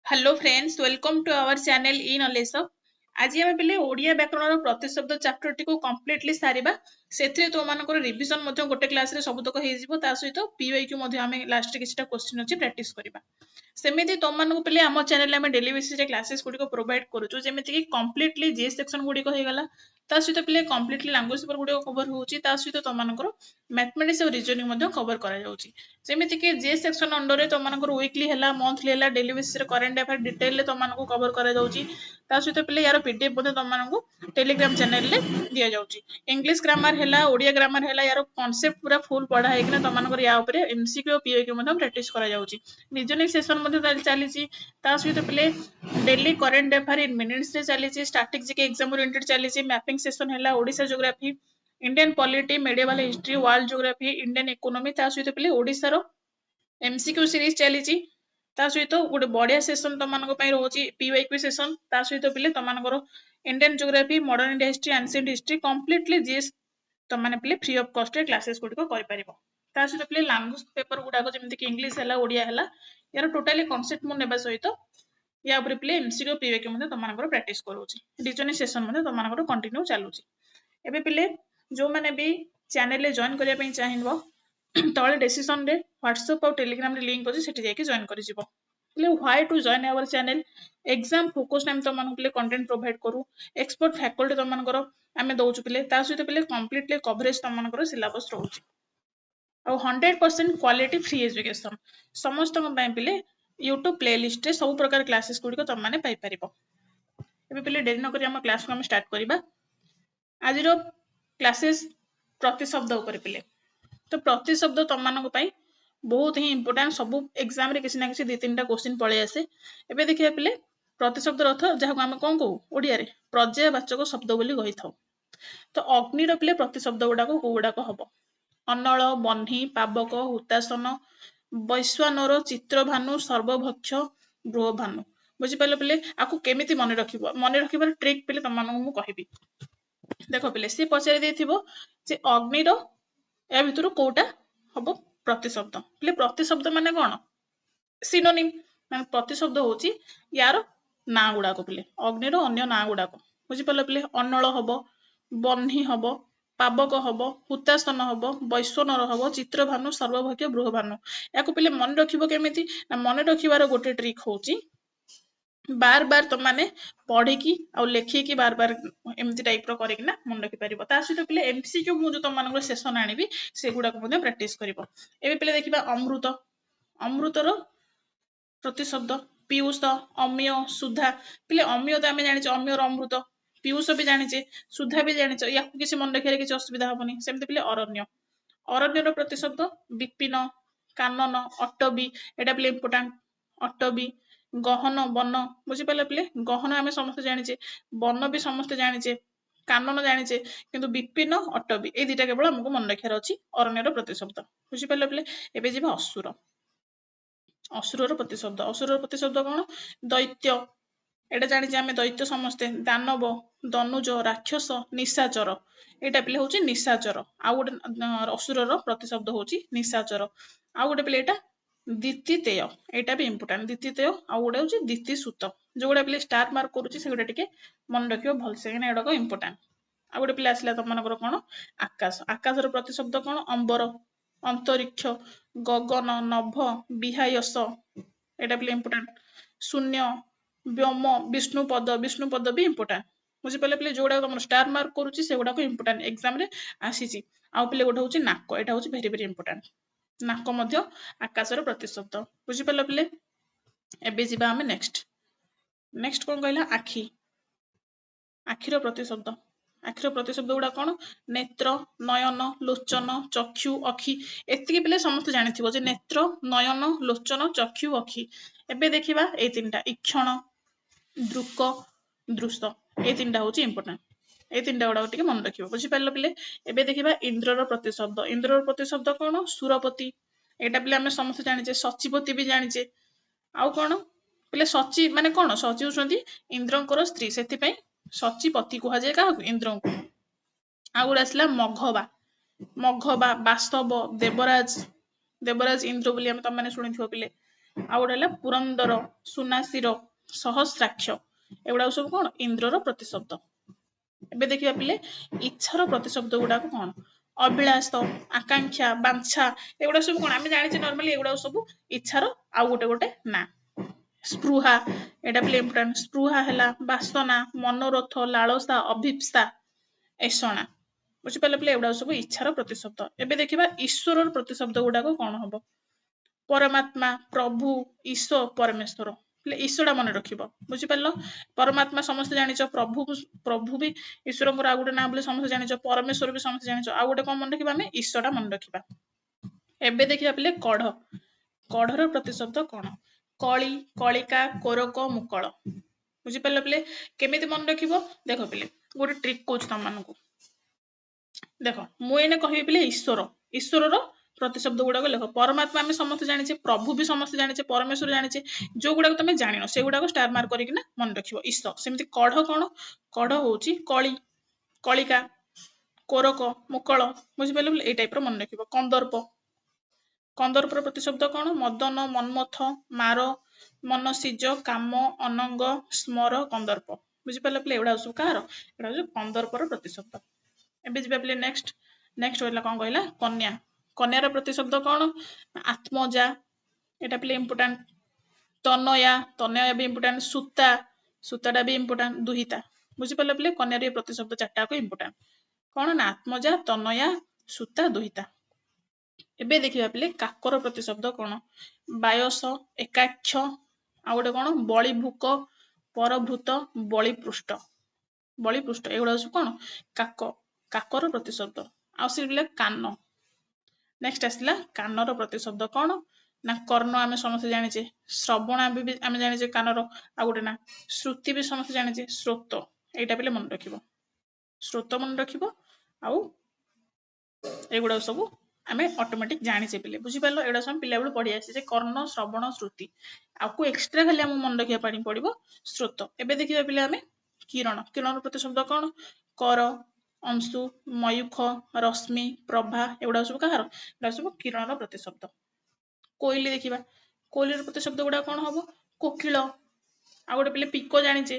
Hello friends, welcome to our channel in knowledge of. आज आम पे ओडिया व्याकरण प्रतिशब्द चैप्टर टी कम्प्लीटली सारिबा। से तो मानकर रिविजन गोटे क्लास रे सबुतक हो सहित पीवाईक्यू आम लास्ट किसी क्वेश्चन अच्छी प्रैक्टिस करबा। सेमिति तुम मानक पे आम चैनल में डेली बेसिस क्लासेस गुड़िक प्रोवाइड करूँ, जमीक कम्प्लीटली जी सेक्शन गुड़िक होगा सहित पे कम्प्लीटली लैंग्वेज पेपर गुड़िक कवर होची, सहित तुम मैथमेटिक्स और रीजनिंग कवर करमितिक जे सेक्शन अंडर तुम वीकली है मंथली है daily basis current affair detail तुमको कवर सहित पे यार पीडीएफ तुमको टेलीग्राम चैनल में दि जाऊँगी। इंग्लिश ग्रामर है, ओडिया ग्रामर है, यार कॉन्सेप्ट पूरा फुल पढ़ाई तुमको या एमसीक्यू और पीओक्यू प्रैक्टिस करा रीजनिंग सेशन चली सहित पे daily current affair in minutes रे चली स्टैटिक जीके एग्जाम ओरिएंटेड चली मैपिंग सेशन है, Odisha geography, Indian polity, medieval history, world geography, Indian economy सहित पे ओडिशा रो एमसीक्यू सीरीज चली सहित गोटे बढ़िया सेशन तुम रोचे पीवाईक्यू सेशन सहित पे तुम Indian geography, modern India history, ancient history completely GS तुम पे फ्री ऑफ कॉस्ट क्लासेस गुड़िक कर सहित पे लैंग्वेज पेपर गुड़ाक जमीक इंग्लिश है, ओडिया है, यार टोटाली कॉन्सेप्ट मुझे सहित या पे एमसीक्यू पीवाईक्यू तुम प्रैक्टिस करूँ। रीजनिंग सेशन तुम कंटिन्यू चलू। एबे पिले जो मैंने भी चैनल जॉइन करने चाहिए तले डिस्क्रिप्शन रे व्हाट्सएप और टेलीग्राम रे लिंक अछि सेठी जाके जॉइन करि जिवो। ले why to join our channel exam focus time तो मन पे कंटेंट प्रोवाइड करू, एक्सपर्ट फैकल्टी तो मनकर आमे दोछु पिले ता सहित पिले कंप्लीटली कवरेज तो मनकर सिलेबस रहउछि और 100% क्वालिटी फ्री एजुकेशन समस्त पिले यूट्यूब प्लेलिस्ट रे सब प्रकार क्लासेस गुडी को तुम माने पाई परिबो। एबे पिले देरी न करी हम क्लास को हम स्टार्ट करिबा। आज रो क्लासेस प्रतिशब्द ऊपर पिले तो प्रतिशब्द तुम मानक बहुत ही इंपोर्टेंट सब एग्जाम रे किसी ना किसी 2-3टा क्वेश्चन पळे आसे। एबे देखिए पिले प्रतिशब्द अर्थ जहां आम कौन कहू ओडिया रे पर्यायवाचक शब्द बोली कहि थाउ। तो अग्नि रो पिले प्रतिशब्द गुडाक को गुडाक हबो अनल, बन्ही, पावक, हुतासन, वैश्वानर, चित्रभानु, सर्वभक्ष, बृहभानु। बुझी पाले पिले आकु केमिति मन रखिबार ट्रिक पिले तुम मानक मु कहिबी। देखो पिले सी पचारि देथिबो जे अग्नि रो या भितर कोटा हम प्रतिशब्द पे प्रतिशब्द माने कौन सिनोनिम मान प्रतिशब्द होची यार ना गुड़ाक पे अग्नि अन्य ना गुड़ाक बुझीपाल पे अनल हम, बन्ही हम, पावक हम, हुतासन हम, वैश्वनर हम, चित्रभानु, सर्वभक्ष, बृहभानु। या पे मन रखिबो केमिति ना मन रखिबार गोटे ट्रिक होची बार बार तुम माने पढ़ी आ लेखिकी बार बार एमती टाइप रो करकिना मन रखि परिबो। ता सहित पिले एमसीक्यू मु जो तुम मानकर सेशन आनिबी से गुडा को मध्ये प्रैक्टिस करिवो। एबे पिले देखिबा अमृत, अमृत रो प्रतिशब्द पीयूष, अम्य, सुधा। पिले अम्य तो आमे जानिचे अम्य रो अमृत, पीयूष भी जानिचे, सुधा भी जानिचे, या किसी मन रखिरे किसी असुविधा हबनी। सेमते पिले अरण्य, अरण्य रो प्रतिशब्द विपिन, कानन, अटबी एटा पिले इंपोर्टेंट अटबी, गहन, वन। बुझीपारे पे गहन आम समस्त जाचे, वन भी समस्त जाचे, कानन जाचे, किंतु विपिन अटबी ए दुटा केवल आमको मन रखार अच्छी अरण्यर प्रतिशब्द। बुझीपारे पे एबे जीवा असुर, असुर प्रतिशब्द, असुर प्रतिशब्द कौन दैत्य एटा जानी आम दैत्य समस्ते, दानव, दनुज, राक्षस, निशाचर एटा पे हूँ निशाचर। आउ गोटे असुर प्रतिशब्द हूँ निशाचर। आउ गोटे पे एटा द्वितीतेय एटा भी इंपोर्टेंट द्वितीतेय आउ गोटे हूँ द्वितीसुत जो गुड़ा पे स्टार मार्क करुच्ची से टे मन रखियो भलसे कि एडा इंपोर्टेंट। आउ गोटे पे आसला तुम मनकर कौन आकाश, आकाशर प्रतिशब्द कौन अंबर, अंतरिक्ष, गगन, नभ, विहायस एटा पे इंपोर्टेंट शून्य, व्योम, विष्णुपद, विष्णुपद भी इंपोर्टेंट। बुझीपारे पे जो गुड़ा तुम स्टार मार्क करुच्ची से गुड़ा इंपोर्टेंट एग्जाम रे आसी। आउ पे गोटे हूँ नाक एटा हूँ भेरी भेरी इंपोर्टेंट नाक मध्य आकाशर प्रतिशब्द। बुझीपारे पे एबे जीवा आमे नेक्स्ट नेक्स्ट कौन कहला आखि, आखिर प्रतिशब्द, आखिर प्रतिशब्द गुड़ा कौन नेत्र, नयन, लोचन, चक्षु, अखि एतिकी पिले समस्त जानिथिबो जे नेत्र, नयन, लोचन, चक्षु, अखि। एबे देखिबा ए तीनटा इक्षण, दृक, दृष्ट ए तीनटा होची इंपोर्टेंट। ए तीनटा गुड़ा टिके मन रखिबो। बुझीपारलो पिले एबे देखिबा इंद्रर प्रतिशब्द, इंद्रर प्रतिशब्द कौन सुरपति एटा पिले आमे समस्त जानिचे, सचिपति भी जानिचे। आउ कौन पिले सची माने कौन सची होउछंती इंद्रंकर स्त्री सेति सचिपति कुहा जाय काहाकु इंद्रंकु। आउ गोटे आसला मघबा, मघबा, बास्तव, देवराज, देवराज इंद्र बोली आमे तुम माने सुनिथिबो पिले। ଆଉ ଗୋଟେ ହେଲା ପୁରନ୍ଦର, ସୁନାସିର, ସହସ୍ରାକ୍ଷ, ଏଗୁଡାକ ସବୁ କଣ ଇନ୍ଦ୍ରର ପ୍ରତିଶବ୍ଦ। ଏବେ ଦେଖିବା ପିଲେ ଇଚ୍ଛାର ପ୍ରତିଶବ୍ଦ ଗୁଡାକ କଣ, ଅଭିଳାଷ, ଆକାଂକ୍ଷା, ବାଞ୍ଛା, ଏଗୁଡା ସବୁ କଣ ଆମେ ଜାଣିଛେ ନର୍ମାଲି ଏଗୁଡାକ ସବୁ ଇଚ୍ଛାର ଆଉ ଗୋଟେ ନା। ସ୍ପୃହା, ଏଟା ପିଲେ ଇମ୍ପୋର୍ଟାଣ୍ଟ, ସ୍ପୃହା ହେଲା ବାସନା, ମନୋରଥ, ଲାଳସା, ଅଭିପ୍ସା, ଏଷଣା, ବୁଝିପାରିଲେ ପିଲେ ଏଗୁଡାକ ସବୁ ଇଚ୍ଛାର ପ୍ରତିଶବ୍ଦ। ଏବେ ଦେଖିବା ଈଶ୍ୱରର ପ୍ରତିଶବ୍ଦ ଗୁଡାକ କଣ ହବ, ପରମାତ୍ମା, ପ୍ରଭୁ, ଈଶ, ପରମେଶ୍ୱର। ଈଶଟା ମନେ ରଖିବ, ବୁଝିପାରିଲ, ପରମାତ୍ମା ସମସ୍ତେ ଜାଣିଛ, ପ୍ରଭୁ ବି ଈଶ୍ୱରଙ୍କର ଆଉ ଗୋଟେ ନାଁ ବୋଲି ସମସ୍ତେ ଜାଣିଛ, ପରମେଶ୍ୱର ବି ସମସ୍ତେ ଜାଣିଛ, ଆଉ ଗୋଟେ କଣ ମନେ ରଖିବା ଆମେ ଈଶଟା ମନେ ରଖିବା। ଏବେ ଦେଖିବା ପିଲେ କଢ, କଢର ପ୍ରତିଶବ୍ଦ କଣ, କଳି, କଳିକା, କୋରକ, ମୁକଳ, ବୁଝିପାରିଲ ପିଲେ କେମିତି ମନେ ରଖିବ, ଦେଖ ପିଲେ ଗୋଟେ ଟ୍ରିକ୍ କହୁଛି ତମମାନଙ୍କୁ, ଦେଖ ମୁଁ ଏଇନେ କହିବି ପିଲେ ଈଶ୍ୱରର ପ୍ରତିଶବ୍ଦ ଗୁଡାକ ଲେଖ, ପରମାତ୍ମା ଆମେ ସମସ୍ତେ ଜାଣିଛେ, ପ୍ରଭୁ ବି ସମସ୍ତେ ଜାଣିଛେ, ପରମେଶ୍ୱର ଜାଣିଛେ, ଯୋଉ ଗୁଡାକ ତମେ ଜାଣିନ ସେଗୁଡାକ ଷ୍ଟାର ମାର୍କ କରିକିନା ମନେ ରଖିବ ଈଶ। ସେମିତି କଢ କଣ, କଢ ହଉଛି କଳି, କଳିକା, କୋରକ, ମୁକଳ, ବୁଝିପାରିଲେ ଏଇ ଟାଇପ ର ମନେ ରଖିବ। କନ୍ଦର୍ପ, କନ୍ଦର୍ପର ପ୍ରତିଶବ୍ଦ କଣ, ମଦନ, ମନ୍ମଥ, ମାର, ମନସିଜ, କାମ, ଅନଙ୍ଗ, ସ୍ମର, କନ୍ଦର୍ପ, ବୁଝିପାରିଲେ ପିଲେ ଏଗୁଡା ସବୁ କାହାର, ଏଗୁଡା ହଉଛି କନ୍ଦର୍ପର ପ୍ରତିଶବ୍ଦ। ଏବେ ଯିବା ପିଲେ ନେକ୍ସଟ ରହିଲା କଣ କହିଲା, କନ୍ୟା, କନ୍ୟାର ପ୍ରତିଶବ୍ଦ କଣ, ଆତ୍ମଜା, ଏଟା ପିଲେ ଇମ୍ପୋର୍ଟାଣ୍ଟ, ତନୟା, ତନୟା ବି ଇମ୍ପୋର୍ଟାଣ୍ଟ, ସୂତା, ସୂତାଟା ବି ଇମ୍ପୋର୍ଟାଣ୍ଟ, ଦୁହିତା, ବୁଝିପାରିଲେ ପିଲେ କନ୍ୟାର ଏ ପ୍ରତିଶବ୍ଦ ଚାରିଟାକୁ ଇମ୍ପୋର୍ଟାଣ୍ଟ କଣ ନା, ଆତ୍ମଜା, ତନୟା, ସୂତା, ଦୁହିତା। ଏବେ ଦେଖିବା ପିଲେ କାକର ପ୍ରତିଶବ୍ଦ କଣ, ବାୟସ, ଏକାକ୍ଷ, ଆଉ ଗୋଟେ କଣ ବଳିଭୂକ, ପରଭୂତ, ବଳିପୃଷ୍ଠ, ବଳିପୃଷ୍ଠ ଏଗୁଡା ସବୁ କଣ କାକ, କାକର ପ୍ରତିଶବ୍ଦ। ଆଉ ସେ ପିଲା କାନ, ନେକ୍ସଟ ଆସିଲା କାନର ପ୍ରତିଶବ୍ଦ କଣ ନା, କର୍ଣ୍ଣ ଆମେ ସମସ୍ତେ ଜାଣିଛେ, ଶ୍ରବଣ ବି ଆମେ ଜାଣିଛେ କାନର ଆଉ ଗୋଟେ ନା, ଶ୍ରୁତି ବି ସମସ୍ତେ ଜାଣିଛେ, ସ୍ରୋତ, ଏଇଟା ପିଲେ ମନେ ରଖିବ, ସ୍ରୋତ ମନେ ରଖିବ, ଆଉ ଏଗୁଡାକ ସବୁ ଆମେ ଅଟୋମେଟିକ ଜାଣିଛେ ପିଲେ, ବୁଝିପାରିଲ ଏଗୁଡା ସବୁ ପିଲାବେଳୁ ପଢି ଆସିଛେ, କର୍ଣ୍ଣ, ଶ୍ରବଣ, ଶ୍ରୁତି, ଆକୁ ଏକ୍ସଟ୍ରା ଖାଲି ଆମକୁ ମନେ ରଖିବା ପାଇଁ ପଡିବ ସ୍ରୋତ। ଏବେ ଦେଖିବା ପିଲେ ଆମେ କିରଣ, କିରଣର ପ୍ରତିଶବ୍ଦ କଣ, କର, ଅଂଶୁ, ମୟୂଖ, ରଶ୍ମି, ପ୍ରଭା, ଏଗୁଡା ସବୁ କାହାର, ଏଗୁଡା ସବୁ କିରଣର ପ୍ରତିଶବ୍ଦ। କୋଇଲି ଦେଖିବା, କୋଇଲିର ପ୍ରତିଶବ୍ଦ ଗୁଡା କଣ ହବ, କୋକିଳ, ଆଉ ଗୋଟେ ପିଲେ ପିକ ଜାଣିଛେ,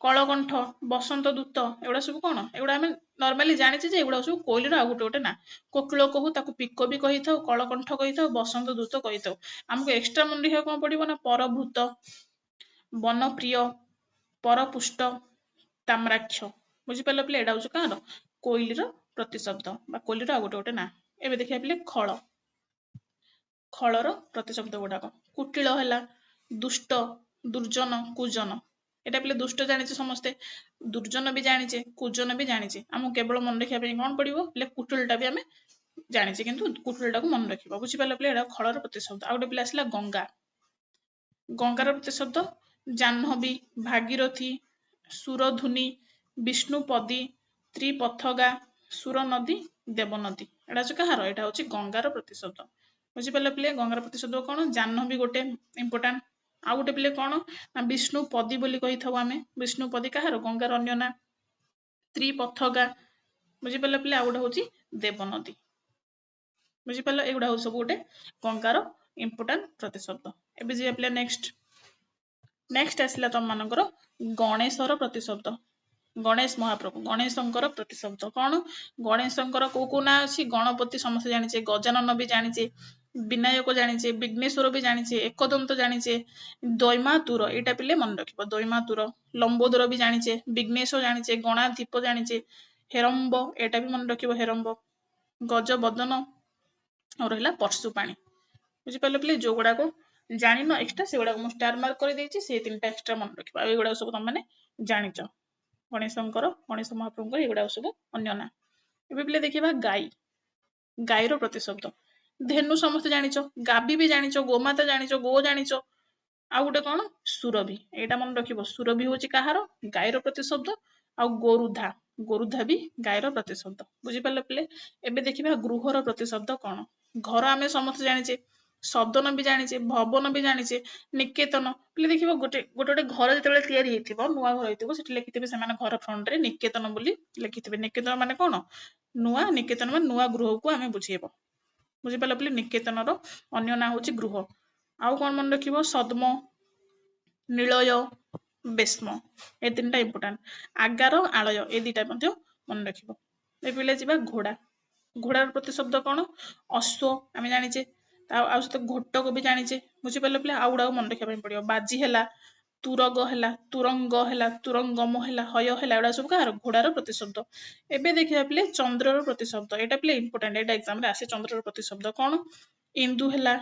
କଳକଣ୍ଠ, ବସନ୍ତ ଦୂତ, ଏଗୁଡା ସବୁ କଣ, ଏଗୁଡା ଆମେ ନର୍ମାଲି ଜାଣିଛେ ଯେ ଏଗୁଡା ସବୁ କୋଇଲିର ଆଉ ଗୋଟେ ନା, କୋକିଳ କହୁ ତାକୁ ପିକ ବି କହିଥାଉ, କଳକଣ୍ଠ କହିଥାଉ, ବସନ୍ତ ଦୂତ କହିଥାଉ। ଆମକୁ ଏକ୍ସଟ୍ରା ମନେ ରଖିବାକୁ କଣ ପଡିବ ନା, ପରଭୂତ, ବନପ୍ରିୟ, ପରପୁଷ୍ଟ, ତାମ୍ରାକ୍ଷ, ବୁଝିପାରିଲ ପିଲେ ଏଇଟା ହଉଛି କାହାର, କୋଇଲିର ପ୍ରତିଶବ୍ଦ ବା କୋଇଲିର ଆଉ ଗୋଟେ ନା। ଏବେ ଦେଖିବା ପିଲେ ଖଳ, ଖଳର ପ୍ରତିଶବ୍ଦ ଗୁଡାକ, କୁଟିଳ ହେଲା ଦୁଷ୍ଟ, ଦୁର୍ଜନ, କୁଜନ, ଏଟା ପିଲେ ଦୁଷ୍ଟ ଜାଣିଛେ ସମସ୍ତେ, ଦୁର୍ଜନ ବି ଜାଣିଛେ, କୁଜନ ବି ଜାଣିଛେ, ଆମକୁ କେବଳ ମନେ ରଖିବା ପାଇଁ କଣ ପଡିବ ପିଲେ କୁଟିଳ ଟା ବି ଆମେ ଜାଣିଛେ କିନ୍ତୁ କୁଟିଳଟାକୁ ମନେ ରଖିବା, ବୁଝିପାରିଲ ପିଲେ ଏଟା ଖଳର ପ୍ରତିଶବ୍ଦ। ଆଉ ଗୋଟେ ପିଲା ଆସିଲା ଗଙ୍ଗା, ଗଙ୍ଗାର ପ୍ରତିଶବ୍ଦ ଜାହ୍ନବୀ, ଭାଗୀରଥୀ, ସୁରଧୁନି, ବିଷ୍ଣୁପଦୀ, ତ୍ରିପଥଗା, ସୁରନଦୀ, ଦେବନଦୀ, ଏଟା ହଉଛି କାହାର, ଏଟା ହଉଛି ଗଙ୍ଗାର ପ୍ରତିଶବ୍ଦ, ବୁଝିପାରିଲେ ପିଲେ ଗଙ୍ଗାର ପ୍ରତିଶବ୍ଦ କଣ, ଜାହ୍ନବୀ ଗୋଟେ ଇମ୍ପୋର୍ଟାଣ୍ଟ, ଆଉ ଗୋଟେ ପିଲେ କଣ ନା ବିଷ୍ଣୁପଦୀ ବୋଲି କହିଥାଉ ଆମେ, ବିଷ୍ଣୁପଦୀ କାହାର, ଗଙ୍ଗାର ଅନ୍ୟ ନା, ତ୍ରିପଥଗା, ବୁଝିପାରିଲେ ପିଲେ ଆଉ ଗୋଟେ ହଉଛି ଦେବନଦୀ, ବୁଝିପାରିଲ ଏଗୁଡା ହଉଛି ସବୁ ଗୋଟେ ଗଙ୍ଗାର ଇମ୍ପୋର୍ଟାଣ୍ଟ ପ୍ରତିଶବ୍ଦ। ଏବେ ଯିବା ପିଲା ନେକ୍ସଟ ଆସିଲା ତମ ମାନଙ୍କର ଗଣେଶର ପ୍ରତିଶବ୍ଦ, ଗଣେଶ ମହାପ୍ରଭୁ, ଗଣେଶଙ୍କର ପ୍ରତିଶବ୍ଦ କଣ, ଗଣେଶଙ୍କର କୋଉ ନାଁ ଅଛି, ଗଣପତି ସମସ୍ତେ ଜାଣିଛେ, ଗଜାନନ ବି ଜାଣିଛେ, ବିନାୟକ ଜାଣିଛେ, ବିଘ୍ନେଶ୍ଵର ବି ଜାଣିଛେ, ଏକଦନ୍ତ ଜାଣିଛେ, ଦୈମାତୁର, ଏଇଟା ପିଲେ ମନେ ରଖିବ ଦୈମାତୁର, ଲମ୍ବୋଦର ବି ଜାଣିଛେ, ବିଘ୍ନେଶ୍ଵର ଜାଣିଛେ, ଗଣାଧୀପ ଜାଣିଛେ, ହେରମ୍ବ, ଏଇଟା ବି ମନେ ରଖିବ ହେରମ୍ବ, ଗଜବଦନ, ଆଉ ରହିଲା ପର୍ଶୁପାଣି, ବୁଝିପାରିଲେ ପିଲେ ଯୋଉଗୁଡାକ ଜାଣିନ ଏକ୍ସଟ୍ରା ସେଗୁଡାକ ମୁଁ ଷ୍ଟାର ମାର୍କ କରିଦେଇଛି, ସେ ତିନିଟା ଏକ୍ସଟ୍ରା ମନେ ରଖିବ, ଆଉ ଏଗୁଡାକ ସବୁ ତମେ ଜାଣିଛ, ଗଣେଶ ମହାପ୍ରଭୁଙ୍କର ଏଗୁଡାକ ସବୁ ଅନ୍ୟ ନାଁ। ଏବେ ପିଲେ ଦେଖିବା ଗାଈ, ଗାଈର ପ୍ରତିଶବ୍ଦ, ଧେନୁ ସମସ୍ତେ ଜାଣିଛ, ଗାବି ବି ଜାଣିଛ, ଗୋମାତା ଜାଣିଛ, ଗୋ ଜାଣିଛ, ଆଉ ଗୋଟେ କଣ ସୁରଭି, ଏଇଟା ମନେ ରଖିବ, ସୁରଭି ହଉଛି କାହାର, ଗାଈର ପ୍ରତିଶବ୍ଦ, ଆଉ ଗୋରୁଧା, ଗୋରୁଧା ବି ଗାଈର ପ୍ରତିଶବ୍ଦ, ବୁଝିପାରିଲେ ପିଲେ। ଏବେ ଦେଖିବା ଗୃହର ପ୍ରତିଶବ୍ଦ କଣ, ଘର ଆମେ ସମସ୍ତେ ଜାଣିଛେ, ସଦନ ବି ଜାଣିଛେ, ଭବନ ବି ଜାଣିଛେ, ନିକେତନ, ପିଲେ ଦେଖିବ ଗୋଟେ ଘର ଯେତେବେଳେ ତିଆରି ହେଇଥିବ, ନୂଆ ଘର ହେଇଥିବ, ସେଠି ଲେଖିଥିବେ ସେମାନେ ଘର ଫ୍ରଣ୍ଟ ରେ ନିକେତନ ବୋଲି ଲେଖିଥିବେ, ନିକେତନ ମାନେ କଣ, ନୂଆ, ନିକେତନ ମାନେ ନୂଆ ଗୃହକୁ ଆମେ ବୁଝେଇବ, ବୁଝିପାରିଲ ପିଲେ ନିକେତନର ଅନ୍ୟ ନାଁ ହଉଛି ଗୃହ। ଆଉ କଣ ମନେ ରଖିବ ସଦ୍ମ ନିଳୟ ବେଶ୍ମ ଏ ତିନିଟା ଇମ୍ପୋର୍ଟାଣ୍ଟ ଆଗାର ଆଳୟ ଏ ଦିଟା ମଧ୍ୟ ମନେ ରଖିବ। ଏ ପିଲେ ଯିବା ଘୋଡା ଘୋଡାର ପ୍ରତିଶବ୍ଦ କଣ ଅଶ୍ଵ ଆମେ ଜାଣିଛେ ଆଉ ସହିତ ଘୋଟକ ବି ଜାଣିଛେ ବୁଝିପାରିଲେ ପିଲା ଆଉ ଗୁଡାକ ମନେ ରଖିବା ପାଇଁ ପଡିବ ବାଜି ହେଲା ତୁରଗ ହେଲା ତୁରଙ୍ଗ ହେଲା ତୁରଙ୍ଗମ ହେଲା ହୟ ହେଲା ଏଗୁଡା ସବୁ କାହାର ଘୋଡାର ପ୍ରତିଶବ୍ଦ। ଏବେ ଦେଖିବା ପିଲେ ଚନ୍ଦ୍ରର ପ୍ରତିଶବ୍ଦ ଏଇଟା ପିଲେ ଇମ୍ପୋର୍ଟାଣ୍ଟ ଏଇଟା ଏକ୍ସାମ ରେ ଆସେ ଚନ୍ଦ୍ରର ପ୍ରତିଶବ୍ଦ କଣ ଇନ୍ଦୁ ହେଲା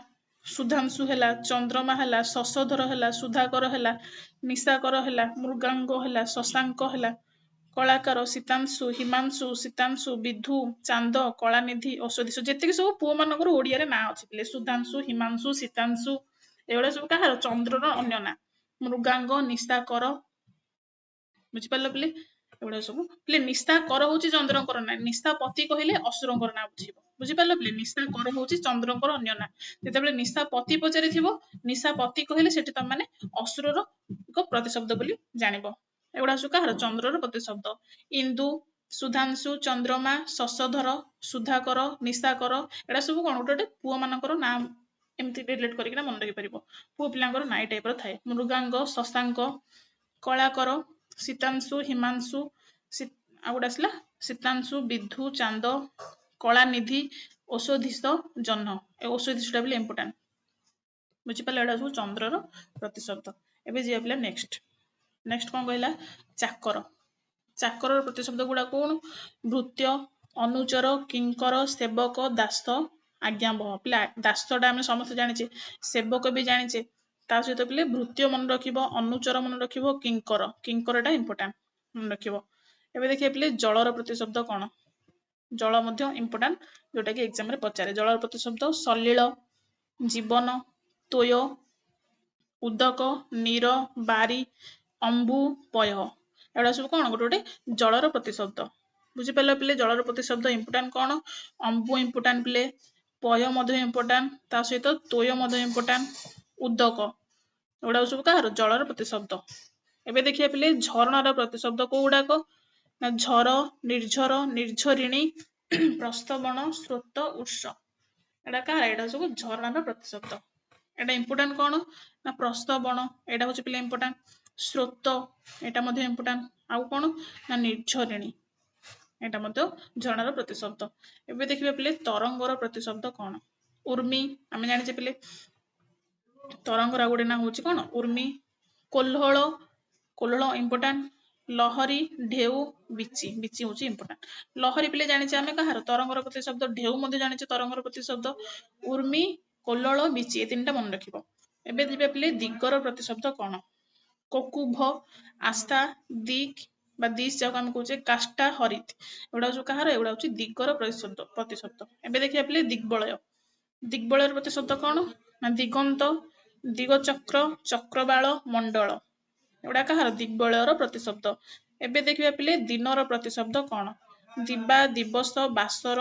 ସୁଧାଂଶୁ ହେଲା ଚନ୍ଦ୍ରମା ହେଲା ଶଶଧର ହେଲା ସୁଧାକର ହେଲା ନିଶାକର ହେଲା ମୃଗାଙ୍ଗ ହେଲା ଶଶାଙ୍କ ହେଲା କଳାକାର ଶୀତାଂଶୁ ହିମାଂଶୁ ଶୀତାଂଶୁ ବିଧୁ ଚାନ୍ଦ କଳାନିଧି ଔଷଧିଶ ଯେତିକି ସବୁ ପୁଅ ମାନଙ୍କର ଓଡିଆରେ ନାଁ ଅଛି ପିଲେ ସୁଧାଂଶୁ ହିମାଂଶୁ ଶୀତାଂଶୁ ଏଗୁଡା ସବୁ କାହାର ଚନ୍ଦ୍ରର ଅନ୍ୟ ନାଁ ମୃଗାଙ୍ଗ ନିଶାକର ବୁଝିପାରିଲ ପିଲେ ଏଗୁଡା ସବୁ ପିଲେ ନିଶା କର ହଉଛି ଚନ୍ଦ୍ରଙ୍କର ନାଁ ନିଶାପତି କହିଲେ ଅସୁରଙ୍କର ନାଁ ବୁଝିବ ବୁଝିପାରିଲ ପିଲେ ନିଶା କର ହଉଛି ଚନ୍ଦ୍ରଙ୍କର ଅନ୍ୟ ନାଁ ଯେତେବେଳେ ନିଶାପତି ପଚାରିଥିବ ନିଶାପତି କହିଲେ ସେଠି ତମେ ମାନେ ଅସୁରର ଏକ ପ୍ରତିଶବ୍ଦ ବୋଲି ଜାଣିବ ଏଗୁଡା ସବୁ କାହାର ଚନ୍ଦ୍ରର ପ୍ରତିଶବ୍ଦ ଇନ୍ଦୁ ସୁଧାଂଶୁ ଚନ୍ଦ୍ରମା ଶଶଧର ସୁଧାକର ନିଶାକର ଏଗୁଡା ସବୁ କଣ ଗୋଟେ ପୁଅ ମାନଙ୍କର ନାଁ ଏମିତି ରିଲେଟ କରିକିନା ମନେ ରଖିପାରିବ ପୁଅ ପିଲାଙ୍କର ନାଁ ଏଇ ଟାଇପ ର ଥାଏ ମୃଗାଙ୍ଗ ଶଶାଙ୍କ କଳାକର ଶୀତାଂଶୁ ହିମାଂଶୁ ଆଉ ଗୋଟେ ଆସିଲା ଶୀତାଂଶୁ ବିଧୁ ଚାନ୍ଦ କଳାନିଧି ଔଷଧିଶ ଜହ୍ନ ଏ ଔଷଧିଶ ଟା ବି ଇମ୍ପୋର୍ଟାଣ୍ଟ ବୁଝିପାରିଲେ ଏଗୁଡା ସବୁ ଚନ୍ଦ୍ରର ପ୍ରତିଶବ୍ଦ। ଏବେ ଯିବା ପିଲା ନେକ୍ସଟ କଣ କହିଲା ଚାକର ଚାକରର ପ୍ରତିଶବ୍ଦ ଗୁଡା କଣ ଭୃତ୍ୟ ଅନୁଚର କିଙ୍କର ସେବକ ଦାସ ଆଜ୍ଞାବହ ପିଲା ଦାସଟା ଆମେ ସମସ୍ତେ ଜାଣିଛେ ସେବକ ବି ଜାଣିଛେ ତା ସହିତ ପିଲେ ଭୃତ୍ୟ ମନେ ରଖିବ ଅନୁଚର ମନେ ରଖିବ କିଙ୍କର ଟା ଇମ୍ପୋର୍ଟାଣ୍ଟ ମନେ ରଖିବ। ଏବେ ଦେଖିବା ପିଲେ ଜଳର ପ୍ରତିଶବ୍ଦ କଣ ଜଳ ମଧ୍ୟ ଇମ୍ପୋର୍ଟାଣ୍ଟ ଯୋଉଟା କି ଏକ୍ସାମ ରେ ପଚାରେ ଜଳର ପ୍ରତିଶବ୍ଦ ସଲିଳ ଜୀବନ ତୋୟ ଉଦକ ନୀର ବାରି ଅମ୍ବୁ ପୟ ଏଗୁଡା ସବୁ କଣ ଗୋଟେ ଜଳର ପ୍ରତିଶବ୍ଦ ବୁଝିପାରିଲ ପିଲେ ଜଳର ପ୍ରତିଶବ୍ଦ ଇମ୍ପୋର୍ଟାଣ୍ଟ କଣ ଅମ୍ବୁ ଇମ୍ପୋର୍ଟାଣ୍ଟ ପିଲେ ପୟ ମଧ୍ୟ ଇମ୍ପୋର୍ଟାଣ୍ଟ ତା ସହିତ ତୋୟ ମଧ୍ୟ ଇମ୍ପୋର୍ଟାଣ୍ଟ ଉଦକ ଏଗୁଡାକ ସବୁ କାହାର ଜଳର ପ୍ରତିଶବ୍ଦ। ଏବେ ଦେଖିବା ପିଲେ ଝରଣାର ପ୍ରତିଶବ୍ଦ କୋଉ ଗୁଡାକ ନା ଝର ନିର୍ଝର ନିର୍ଝରିଣୀ ପ୍ରସ୍ତବଣ ସ୍ରୋତ ଉତ୍ସ ଏଟା କାହାର ଏଇଟା ସବୁ ଝରଣାର ପ୍ରତିଶବ୍ଦ ଏଟା ଇମ୍ପୋର୍ଟାଣ୍ଟ କଣ ନା ପ୍ରସ୍ତବଣ ଏଇଟା ହଉଛି ପିଲା ଇମ୍ପୋର୍ଟାଣ୍ଟ ସ୍ରୋତ ଏଇଟା ମଧ୍ୟ ଇମ୍ପୋର୍ଟାଣ୍ଟ ଆଉ କଣ ନା ନିର୍ଝରିଣୀ ଏଇଟା ମଧ୍ୟ ଝରଣାର ପ୍ରତିଶବ୍ଦ। ଏବେ ଦେଖିବା ପିଲେ ତରଙ୍ଗର ପ୍ରତିଶବ୍ଦ କଣ ଉର୍ମି ଆମେ ଜାଣିଛେ ପିଲେ ତରଙ୍ଗର ଆଉ ଗୋଟେ ନାଁ ହଉଛି କଣ ଉର୍ମି କୋଲ୍ହଳ ଇମ୍ପୋର୍ଟାଣ୍ଟ ଲହରୀ ଢେଉ ବିଚି ହଉଛି ଇମ୍ପୋର୍ଟାଣ୍ଟ ଲହରୀ ପିଲେ ଜାଣିଛେ ଆମେ କାହାର ତରଙ୍ଗର ପ୍ରତିଶବ୍ଦ ଢେଉ ମଧ୍ୟ ଜାଣିଛେ ତରଙ୍ଗର ପ୍ରତିଶବ୍ଦ ଉର୍ମି କୋଲ୍ହଳ ବିଚି ଏ ତିନିଟା ମନେ ରଖିବ। ଏବେ ଯିବା ପିଲେ ଦିଗର ପ୍ରତିଶବ୍ଦ କଣ କକୁଭ ଆସ୍ଥା ଦିକ୍ ବା ଦିଶ୍ ଯାହାକୁ ଆମେ କହୁଛେ କାଷ୍ଟା ହରିତ ଏଗୁଡା ସବୁ କାହାର ଏଗୁଡା ହଉଛି ଦିଗର ପ୍ରତିଶବ୍ଦ। ଏବେ ଦେଖିବା ପିଲେ ଦିଗ୍ବଳୟର ପ୍ରତିଶବ୍ଦ କଣ ନା ଦିଗନ୍ତ ଦିଗଚକ୍ର ଚକ୍ରବାଳ ମଣ୍ଡଳ ଏଗୁଡା କାହାର ଦିଗ୍ବଳୟର ପ୍ରତିଶବ୍ଦ। ଏବେ ଦେଖିବା ପିଲେ ଦିନର ପ୍ରତିଶବ୍ଦ କଣ ଦିବା ଦିବସ ବାସର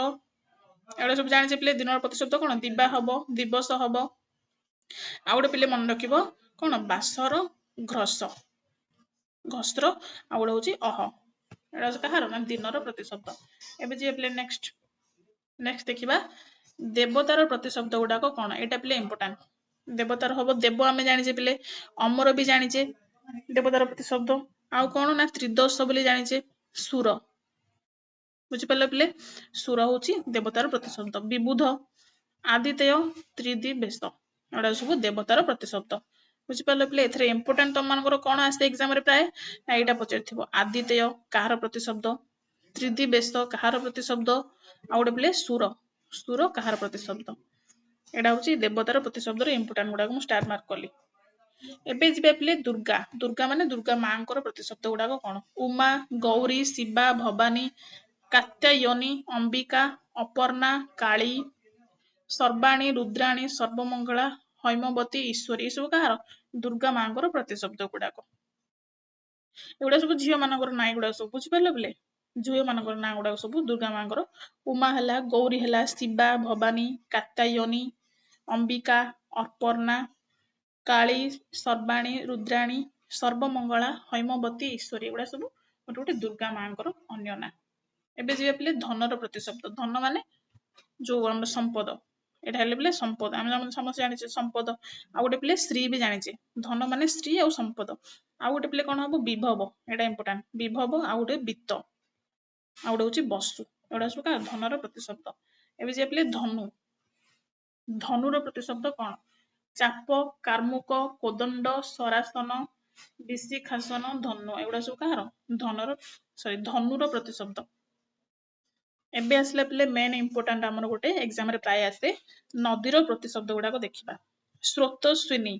ଏଗୁଡା ସବୁ ଜାଣିଛେ ପିଲେ ଦିନର ପ୍ରତିଶବ୍ଦ କଣ ଦିବା ହବ ଦିବସ ହବ ଆଉ ଗୋଟେ ପିଲେ ମନେ ରଖିବ କଣ ବାସର ଘସ୍ର ଆଉ ଗୋଟେ ହଉଛି ଅହ ଏଗୁଡା କାହାର ନା ଦିନର ପ୍ରତିଶବ୍ଦ। ଏବେ ଯିବା ପିଲେ ନେକ୍ସଟ ଦେଖିବା ଦେବତାର ପ୍ରତିଶବ୍ଦ ଗୁଡାକ କଣ ଏଇଟା ପିଲେ ଇମ୍ପୋର୍ଟାଣ୍ଟ ଦେବତାର ହବ ଦେବ ଆମେ ଜାଣିଛେ ପିଲେ ଅମର ବି ଜାଣିଛେ ଦେବତାର ପ୍ରତିଶବ୍ଦ ଆଉ କଣ ନା ତ୍ରିଦୋଷ ବୋଲି ଜାଣିଛେ ସୁର ବୁଝିପାରିଲ ପିଲେ ସୁର ହଉଛି ଦେବତାର ପ୍ରତିଶବ୍ଦ ବିବୁଧ ଆଦିତେୟ ତ୍ରିଦିବେଶ ଏଗୁଡା ସବୁ ଦେବତାର ପ୍ରତିଶବ୍ଦ ବୁଝିପାରିଲ ପିଲେ ଏଥିରେ ଇମ୍ପୋର୍ଟାଣ୍ଟ ତମମାନଙ୍କର କଣ ଆସେ ଏକ୍ସାମ ରେ ପ୍ରାୟ ନା ଏଇଟା ପଚାରିଥିବ ଆଦିତେୟ କାହାର ପ୍ରତିଶବ୍ଦ ତ୍ରିଦିବେଶ କାହାର ପ୍ରତିଶବ୍ଦ ଆଉ ଗୋଟେ ପିଲେ ସୁର କାହାର ପ୍ରତିଶବ୍ଦ ଏଇଟା ହଉଛି ଦେବତାର ପ୍ରତିଶବ୍ଦର ଇମ୍ପୋର୍ଟାଣ୍ଟ ଗୁଡାକ ମୁଁ ଷ୍ଟାର ମାର୍କ କଲି। ଏବେ ଯିବା ପିଲେ ଦୁର୍ଗା ମାନେ ଦୁର୍ଗା ମାଙ୍କର ପ୍ରତିଶବ୍ଦ ଗୁଡାକ କଣ ଉମା ଗୌରୀ ଶିବା ଭବାନୀ କାତ୍ୟାୟନୀ ଅମ୍ବିକା ଅପର୍ଣ୍ଣା କାଳୀ ସର୍ବାଣୀ ରୁଦ୍ରାଣୀ ସର୍ବମଙ୍ଗଳା ହୈମବତୀ ଈଶ୍ୱରୀ ଏ ସବୁ କାହାର ଦୁର୍ଗା ମାଙ୍କର ପ୍ରତିଶବ୍ଦ ଗୁଡାକ ଏଗୁଡା ସବୁ ଝିଅ ମାନଙ୍କର ନାଁ ଗୁଡାକ ସବୁ ବୁଝିପାରିଲ ପିଲେ ଝିଅ ମାନଙ୍କର ନାଁ ଗୁଡାକ ସବୁ ଦୁର୍ଗା ମାଙ୍କର ଉମା ହେଲା ଗୌରୀ ହେଲା ଶିବା ଭବାନୀ କାତ୍ୟାୟନୀ ଅମ୍ବିକା ଅପର୍ଣ୍ଣା କାଳୀ ସର୍ବାଣୀ ରୁଦ୍ରାଣୀ ସର୍ବମଙ୍ଗଳା ହୈମବତୀ ଈଶ୍ୱରୀ ଏଗୁଡା ସବୁ ଗୋଟେ ଗୋଟେ ଦୁର୍ଗା ମାଙ୍କର ଅନ୍ୟ ନାଁ। ଏବେ ଯିବା ପିଲେ ଧନର ପ୍ରତିଶବ୍ଦ ଧନ ମାନେ ଯୋଉ ଆମର ସମ୍ପଦ ଏଟା ହେଲେ ପିଲେ ସମ୍ପଦ, ଆମେ ସମସ୍ତେ ଜାଣିଛେ ସମ୍ପଦ। ଆଉ ଗୋଟେ ପିଲେ ଶ୍ରୀ ବି ଜାଣିଛେ, ଧନ ମାନେ ଶ୍ରୀ ଆଉ ସମ୍ପଦ। ଆଉ ଗୋଟେ ପିଲେ କଣ ହବ ବିଭବ, ଏଟା ଇମ୍ପୋର୍ଟାଣ୍ଟ, ବିଭବ। ଆଉ ଗୋଟେ ବିତ୍ତ, ଆଉ ଗୋଟେ ହଉଛି ବସୁ। ଏଗୁଡା ସବୁ କାହାର ଧନର ପ୍ରତିଶବ୍ଦ। ଏବେ ଯେ ପିଲେ ଧନୁ, ଧନୁର ପ୍ରତିଶବ୍ଦ କଣ? ଚାପ, କାର୍ମୁକ, କୋଦଣ୍ଡ, ସରାସନ, ବିଶିଖାସନ, ଧନୁ। ଏଗୁଡା ସବୁ କାହାର ଧନୁର ପ୍ରତିଶବ୍ଦ। ଏବେ ଆସିଲା ପିଲେ ମେନ୍ ଇମ୍ପୋର୍ଟାଣ୍ଟ, ଆମର ଗୋଟେ ଏକ୍ସାମ ରେ ପ୍ରାୟ ଆସେ, ନଦୀର ପ୍ରତିଶବ୍ଦ ଗୁଡାକ ଦେଖିବା। ସ୍ରୋତସ୍ୱିନୀ,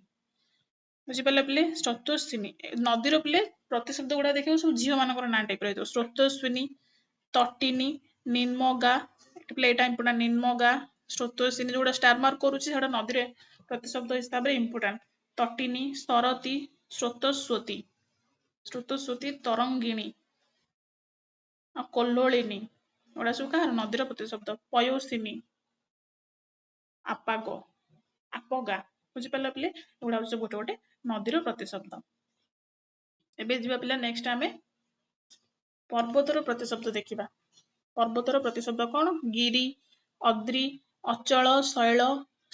ବୁଝିପାରିଲେ ପିଲେ, ସ୍ରୋତସ୍ୱିନୀ। ନଦୀର ପିଲେ ପ୍ରତିଶବ୍ଦ ଗୁଡା ଦେଖିବ ସବୁ ଝିଅ ମାନଙ୍କର ନାଁ ଟାଇପ ରହିଥିବ। ସ୍ରୋତସ୍ୱିନୀ, ତଟିନୀ, ନିମ୍ନଗା, ପିଲେ ଏଇଟା ଇମ୍ପୋର୍ଟାଣ୍ଟ, ନିମ୍ନଗା, ସ୍ରୋତସ୍ୱିନୀ। ଯୋଉଟା ଷ୍ଟାର ମାର୍କ କରୁଛି ସେଟା ନଦୀରେ ପ୍ରତିଶବ୍ଦ ହିସାବରେ ଇମ୍ପୋର୍ଟାଣ୍ଟ। ତଟିନୀ, ସରତୀ, ସ୍ରୋତସ୍ୱତୀ, ସ୍ରୋତସ୍ୱତୀ, ତରଙ୍ଗିଣୀ, ଆଉ କୋଲ୍ଲୋଳିନୀ। ଏଗୁଡା ସବୁ କାହାର ନଦୀର ପ୍ରତିଶବ୍ଦ। ପୟୋସିନୀ, ଆପାଗ, ଆପଗା, ବୁଝିପାରିଲ ପିଲେ, ଏଗୁଡା ହଉଛି ଗୋଟେ ଗୋଟେ ନଦୀର ପ୍ରତିଶବ୍ଦ। ଏବେ ଯିବା ପିଲା ନେକ୍ସଟ ଆମେ ପର୍ବତର ପ୍ରତିଶବ୍ଦ ଦେଖିବା। ପର୍ବତର ପ୍ରତିଶବ୍ଦ କଣ? ଗିରି, ଅଦ୍ରି, ଅଚଳ, ଶୈଳ,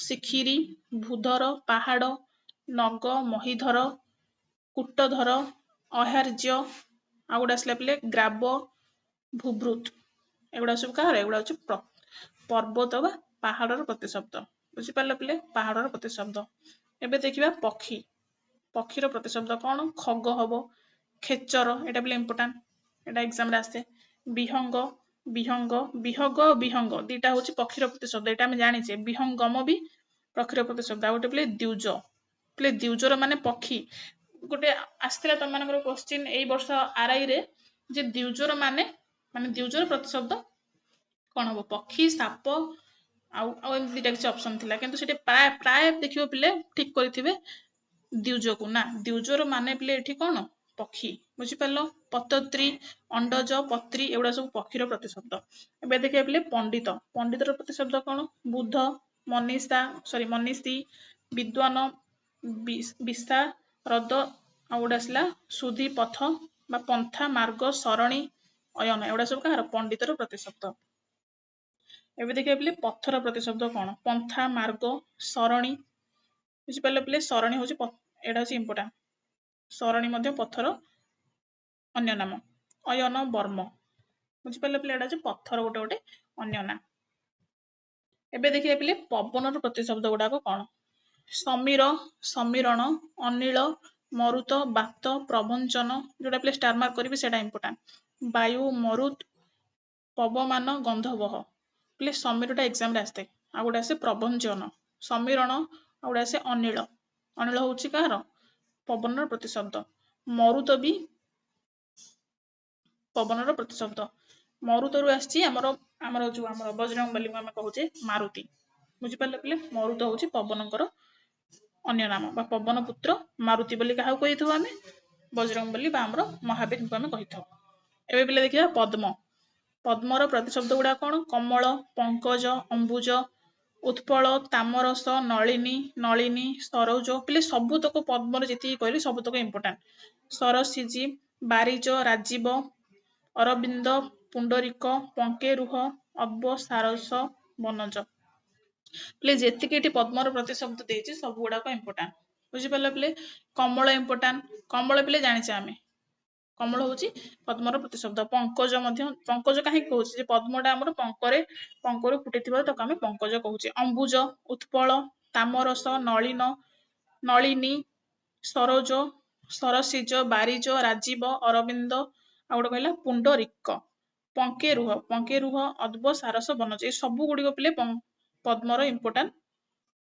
ଶିଖିରି, ଭୂଧର, ପାହାଡ, ନଗ, ମହିଧର, କୁଟଧର, ଅହାର୍ଯ୍ୟ। ଆଉ ଗୋଟେ ଆସିଲା ପିଲେ ଗ୍ରାବ, ଭୂଭୃତ। ଏଗୁଡା ସବୁ କାହାର? ଏଗୁଡା ହଉଛି ପର୍ବତ ବା ପାହାଡର ପ୍ରତିଶବ୍ଦ। ବୁଝିପାରିଲ ପିଲେ, ପାହାଡର ପ୍ରତିଶବ୍ଦ। ଏବେ ଦେଖିବା ପକ୍ଷୀ, ପକ୍ଷୀର ପ୍ରତିଶବ୍ଦ କଣ? ଖଗ ହବ, ଖେଚର, ଏଟା ପିଲେ ଇମ୍ପୋର୍ଟାଣ୍ଟ, ଏଟା ଏକ୍ସାମ ରେ ଆସେ। ବିହଙ୍ଗ, ବିହଙ୍ଗ, ବିହଗ, ବିହଙ୍ଗ ଦିଟା ହଉଛି ପକ୍ଷୀର ପ୍ରତିଶବ୍ଦ, ଏଟା ଆମେ ଜାଣିଛେ। ବିହଙ୍ଗମ ବି ପକ୍ଷୀର ପ୍ରତିଶବ୍ଦ। ଆଉ ଗୋଟେ ପିଲେ ଦ୍ୱିଜ, ପିଲେ ଦ୍ୱିଜର ମାନେ ପକ୍ଷୀ। ଗୋଟେ ଆସିଥିଲା ତମ ମାନଙ୍କର କ୍ୱେଶ୍ଚିନ୍ ଏଇ ବର୍ଷ RI ରେ, ଯେ ଦ୍ୱିଜର ମାନେ ଦ୍ୱିଜର ପ୍ରତିଶବ୍ଦ କଣ ହବ? ପକ୍ଷୀ, ସାପ, ଆଉ ଏମିତି ଦିଟା କିଛି ଅପସନ ଥିଲା, କିନ୍ତୁ ସେଠି ପ୍ରାୟ ଦେଖିବ ପିଲେ ଠିକ କରିଥିବେ ଦ୍ୱିଜକୁ ନା। ଦ୍ୱିଜର ମାନେ ପିଲେ ଏଠି କଣ? ପକ୍ଷୀ, ବୁଝିପାରିଲ। ପତତ୍ରୀ, ଅଣ୍ଡଜ, ପତ୍ରୀ, ଏଗୁଡା ସବୁ ପକ୍ଷୀର ପ୍ରତିଶବ୍ଦ। ଏବେ ଦେଖିବା ପିଲେ ପଣ୍ଡିତ, ପଣ୍ଡିତର ପ୍ରତିଶବ୍ଦ କଣ? ବୁଧ, ମନୀଷା, ମନୀଷୀ, ବିଦ୍ୱାନ, ବିଶାରଦ। ଆଉ ଗୋଟେ ଆସିଲା ସୁଧି, ପଥ ବା ପନ୍ଥା, ମାର୍ଗ, ସରଣୀ, ଅୟନ। ଏଗୁଡା ସବୁ କାହାର? ପଣ୍ଡିତର ପ୍ରତିଶବ୍ଦ। ଏବେ ଦେଖିବା ପିଲେ ପଥର ପ୍ରତିଶବ୍ଦ କଣ? ପନ୍ଥା, ମାର୍ଗ, ସରଣୀ, ବୁଝିପାରିଲେ ପିଲେ। ସରଣୀ ହଉଛି ଏଟା ହଉଛି ଇମ୍ପୋର୍ଟାଣ୍ଟ, ସରଣୀ ମଧ୍ୟ ପଥର ଅନ୍ୟ ନାମ। ଅୟନ, ବର୍ମ, ବୁଝିପାରିଲେ ପିଲେ, ଏଟା ହଉଛି ପଥର ଗୋଟେ ଗୋଟେ ଅନ୍ୟ ନାମ। ଏବେ ଦେଖିବା ପିଲେ ପବନର ପ୍ରତିଶବ୍ଦ ଗୁଡାକ କଣ? ସମୀର, ସମୀରଣ, ଅନିଳ, ମରୁତ, ବାତ, ପ୍ରଭଞ୍ଚନ। ଯୋଉଟା ପିଲେ ଷ୍ଟାର ମାର୍କ କରିବେ ସେଟା ଇମ୍ପୋର୍ଟାଣ୍ଟ। ବାୟୁ, ମରୁତ, ପବମାନ, ଗନ୍ଧବହ। ପିଲେ ସମୀରଟା ଏକ୍ସାମ ରେ ଆସିଥାଏ। ଆଉ ଗୋଟେ ଆସେ ପ୍ରଭଞ୍ଚନ, ସମୀରଣ, ଆଉ ଗୋଟେ ଆସେ ଅନିଳ। ଅନିଳ ହଉଛି କାହାର? ପବନର ପ୍ରତିଶବ୍ଦ। ମରୁତ ବି ପବନର ପ୍ରତିଶବ୍ଦ। ମରୁତରୁ ଆସିଛି ଆମର ଯୋଉ ଆମର ବଜରଙ୍ଗବଲୀକୁ ଆମେ କହୁଛେ ମାରୁତି, ବୁଝିପାରିଲେ ପିଲେ। ମରୁତ ହଉଛି ପବନଙ୍କର ଅନ୍ୟ ନାମ, ବା ପବନ ପୁତ୍ର ମାରୁତି ବୋଲି କାହାକୁ କହିଥାଉ? ଆମେ ବଜରଙ୍ଗବଲୀ ବା ଆମର ମହାବୀରଙ୍କୁ ଆମେ କହିଥାଉ। ଏବେ ପିଲେ ଦେଖିବା ପଦ୍ମ, ପଦ୍ମର ପ୍ରତିଶବ୍ଦ ଗୁଡା କଣ? କମଳ, ପଙ୍କଜ, ଅମ୍ବୁଜ, ଉତ୍ପଳ, ତାମରସ, ନଳିନୀ, ନଳିନୀ, ସରୋଜ। ପିଲେ ସବୁତକ ପଦ୍ମର ଯେତିକି କହିଲି ସବୁତକ ଇମ୍ପୋର୍ଟାଣ୍ଟ। ସରସିଜି, ବାରିଜ, ରାଜୀବ, ଅରବିନ୍ଦ, ପୁଣ୍ଡରିକ, ପଙ୍କେରୁହ, ଅବ୍ବ, ସାରସ, ବନଜ। ପିଲେ ଯେତିକି ଏଠି ପଦ୍ମର ପ୍ରତିଶବ୍ଦ ଦେଇଛି ସବୁ ଗୁଡାକ ଇମ୍ପୋର୍ଟାଣ୍ଟ, ବୁଝିପାରିଲ ପିଲେ। କମଳ ଇମ୍ପୋର୍ଟାଣ୍ଟ, କମଳ ପିଲେ ଜାଣିଛେ ଆମେ, କମଳ ହଉଛି ପଦ୍ମର ପ୍ରତିଶବ୍ଦ। ପଙ୍କଜ ମଧ୍ୟ, ପଙ୍କଜ କାହିଁକି କହୁଛି? ଯେ ପଦ୍ମଟା ଆମର ପଙ୍କରୁ ଫୁଟିଥିବାରୁ ତାକୁ ଆମେ ପଙ୍କଜ କହୁଛେ। ଅମ୍ବୁଜ, ଉତ୍ପଳ, ତାମରସ, ନଳିନ, ନଳିନୀ, ସରୋଜ, ସରସିଜ, ବାରିଜ, ରାଜୀବ, ଅରବିନ୍ଦ। ଆଉ ଗୋଟେ କହିଲା ପୁଣ୍ଡରିକ, ପଙ୍କେରୁହ, ପଙ୍କେରୁହ, ଅଦ୍ବ, ସାରସ, ବନଜ। ଏ ସବୁ ଗୁଡିକ ପିଲେ ପଦ୍ମର ଇମ୍ପୋର୍ଟାଣ୍ଟ,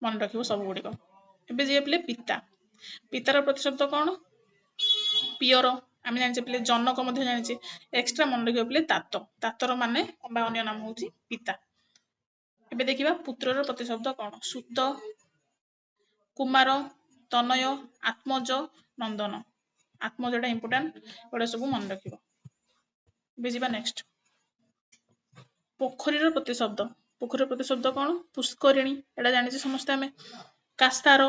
ମନେ ରଖିବ ସବୁ ଗୁଡିକ। ଏବେ ଯିଏ ପିଲେ ପିତା, ପିତାର ପ୍ରତିଶବ୍ଦ କଣ? ପିୟର, ଆମେ ଜାଣିଛେ ପିଲେ। ଜନକ ମଧ୍ୟ ଜାଣିଛେ। ଏକ୍ସଟ୍ରା ମନେ ରଖିବ ପିଲେ ତାତ, ତାତର ମାନେ ବା ଅନ୍ୟ ନାମ ହଉଛି ପିତା। ଏବେ ଦେଖିବା ପୁତ୍ରର ପ୍ରତିଶବ୍ଦ କଣ? ସୁତ, କୁମାର, ତନୟ, ଆତ୍ମଜ, ନନ୍ଦନ। ଆତ୍ମଜଟା ଇମ୍ପୋର୍ଟାଣ୍ଟ, ଏଗୁଡା ସବୁ ମନେ ରଖିବ। ଏବେ ଯିବା ନେକ୍ସଟ ପୋଖରୀର ପ୍ରତିଶବ୍ଦ। ପୋଖରୀର ପ୍ରତିଶବ୍ଦ କଣ? ପୁଷ୍କରିଣୀ, ଏଟା ଜାଣିଛେ ସମସ୍ତେ ଆମେ। କାସ୍ତାର,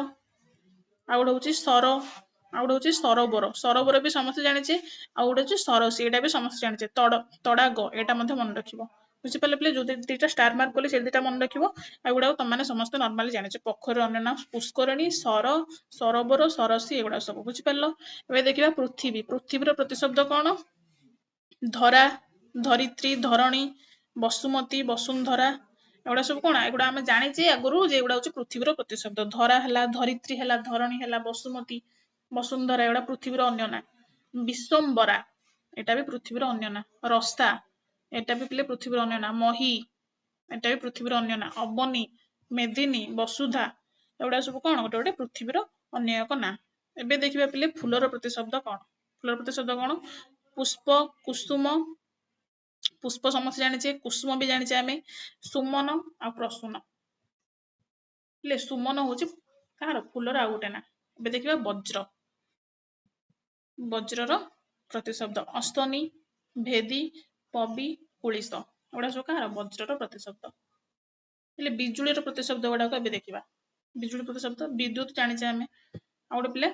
ଆଉ ଗୋଟେ ହଉଛି ସର, ଆଉ ଗୋଟେ ହଉଛି ସରୋବର। ସରୋବର ବି ସମସ୍ତେ ଜାଣିଛେ। ଆଉ ଗୋଟେ ହଉଛି ସରସୀ, ଏଇଟା ବି ସମସ୍ତେ ଜାଣିଛେ। ତଡାଗ, ଏଇଟା ମଧ୍ୟ ମନେ ରଖିବ। ବୁଝିପାରିଲେ ପିଲେ? ଯୋଉ ଦିଟା ଷ୍ଟାର ମାର୍କ କଲି ସେ ଦିଟା ମନେ ରଖିବ। ଏଗୁଡାକ ତମାନେ ସମସ୍ତେ ନର୍ମାଲି ଜାଣିଛ। ପୋଖରୀର ଅନ୍ୟ ନାମ ପୁଷ୍କରଣୀ, ସର, ସରୋବର, ସରସୀ, ଏଗୁଡା ସବୁ। ବୁଝିପାରିଲ? ଏବେ ଦେଖିବା ପୃଥିବୀ। ପୃଥିବୀର ପ୍ରତିଶବ୍ଦ କଣ? ଧରା, ଧରିତ୍ରୀ, ଧରଣୀ, ବସୁମତୀ, ବସୁନ୍ଧରା, ଏଗୁଡା ସବୁ କଣ? ଏଗୁଡା ଆମେ ଜାଣିଛେ ଆଗରୁ ଯେ ଏଗୁଡା ହଉଛି ପୃଥିବୀର ପ୍ରତିଶବ୍ଦ। ଧରା ହେଲା, ଧରିତ୍ରୀ ହେଲା, ଧରଣୀ ହେଲା, ବସୁମତୀ, ବସୁନ୍ଧରା, ଏଗୁଡା ପୃଥିବୀର ଅନ୍ୟ ନାଁ। ବିଶ୍ୱମ୍ବରା, ଏଟା ବି ପୃଥିବୀର ଅନ୍ୟ ନାଁ। ରସ୍ତା, ଏଟା ବି ପିଲେ ପୃଥିବୀର ଅନ୍ୟ ନାଁ। ମହି, ଏଟା ବି ପୃଥିବୀର ଅନ୍ୟ ନାଁ। ଅବନୀ, ମେଦିନୀ, ବସୁଧା, ଏଗୁଡା ସବୁ କଣ? ଗୋଟେ ଗୋଟେ ପୃଥିବୀର ଅନ୍ୟ ଏକ ନାଁ। ଏବେ ଦେଖିବା ପିଲେ ଫୁଲର ପ୍ରତିଶବ୍ଦ କଣ? ଫୁଲର ପ୍ରତିଶବ୍ଦ କଣ? ପୁଷ୍ପ, କୁସୁମ, ପୁଷ୍ପ ସମସ୍ତେ ଜାଣିଛେ, କୁସୁମ ବି ଜାଣିଛେ ଆମେ, ସୁମନ ଆଉ ପ୍ରସୂନ। ହେଲେ ସୁମନ ହଉଛି କାହାର? ଫୁଲର ଆଉ ଗୋଟେ ନାଁ। ଏବେ ଦେଖିବା ବଜ୍ର। ବଜ୍ରର ପ୍ରତିଶବ୍ଦ ଅସ୍ତନୀ, ଭେଦି, ପବି, କୁଳିଶ, ଏଗୁଡା ସବୁ କାହାର? ବଜ୍ରର ପ୍ରତିଶବ୍ଦ। ହେଲେ ବିଜୁଳିର ପ୍ରତିଶବ୍ଦ ଗୁଡାକ ଏବେ ଦେଖିବା। ବିଜୁଳି ପ୍ରତିଶବ୍ଦ ବିଦ୍ୟୁତ ଜାଣିଛେ ଆମେ। ଆଉ ଗୋଟେ ପିଲେ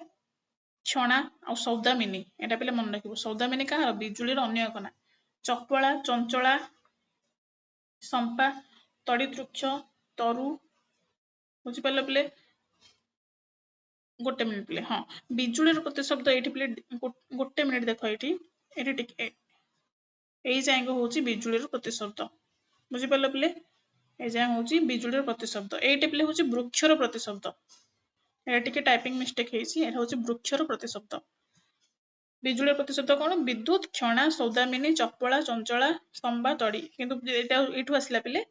ଛଣା ଆଉ ସୌଦାମିନୀ, ଏଟା ପିଲେ ମନେ ରଖିବ। ସୌଦାମିନୀ କାହାର? ବିଜୁଳିର ଅନ୍ୟ ଏକ ନାଁ। ଚପଳା, ଚଞ୍ଚଳା, ସମ୍ପା, ତଡ଼ିତୃକ୍ଷ, ତରୁ। ବୁଝିପାରିଲ ପିଲେ? ଗୋଟେ ମିନିଟ ପିଲେ। ହଁ, ବିଜୁଳିର ପ୍ରତିଶବ୍ଦ ଏଇଠି ପିଲେ ଗୋଟେ ମିନିଟ ଦେଖ। ଏଇଠି ଟିକେ ଏଇ ଯାଏଙ୍କ ହଉଛି ବିଜୁଳିର ପ୍ରତିଶବ୍ଦ। ବୁଝିପାରିଲ ପିଲେ? ଏଇ ଯାଏଁ ହଉଛି ବିଜୁଳିର ପ୍ରତିଶବ୍ଦ। ଏଇଟା ପିଲେ ହଉଛି ବୃକ୍ଷର ପ୍ରତିଶବ୍ଦ। এটা ଟିକେ টাইপিং মিস্টেক ହେଇଛି। এটা হচ্ছে বৃক্ষর প্রতিশব্দ। বিজুଳିর ପ୍ରତିଶବ୍ଦ କଣ? ବିଦ୍ୟୁତ, କ୍ଷଣା, ସୌଦାମିନୀ, ଚପଳା, ଚଞ୍ଚଳା, ସ୍ତମ୍ଭା, ତଡ଼ି। କିନ୍ତୁ ଏଇଟା ଏଇଠୁ ଆସିଲା ପିଲେ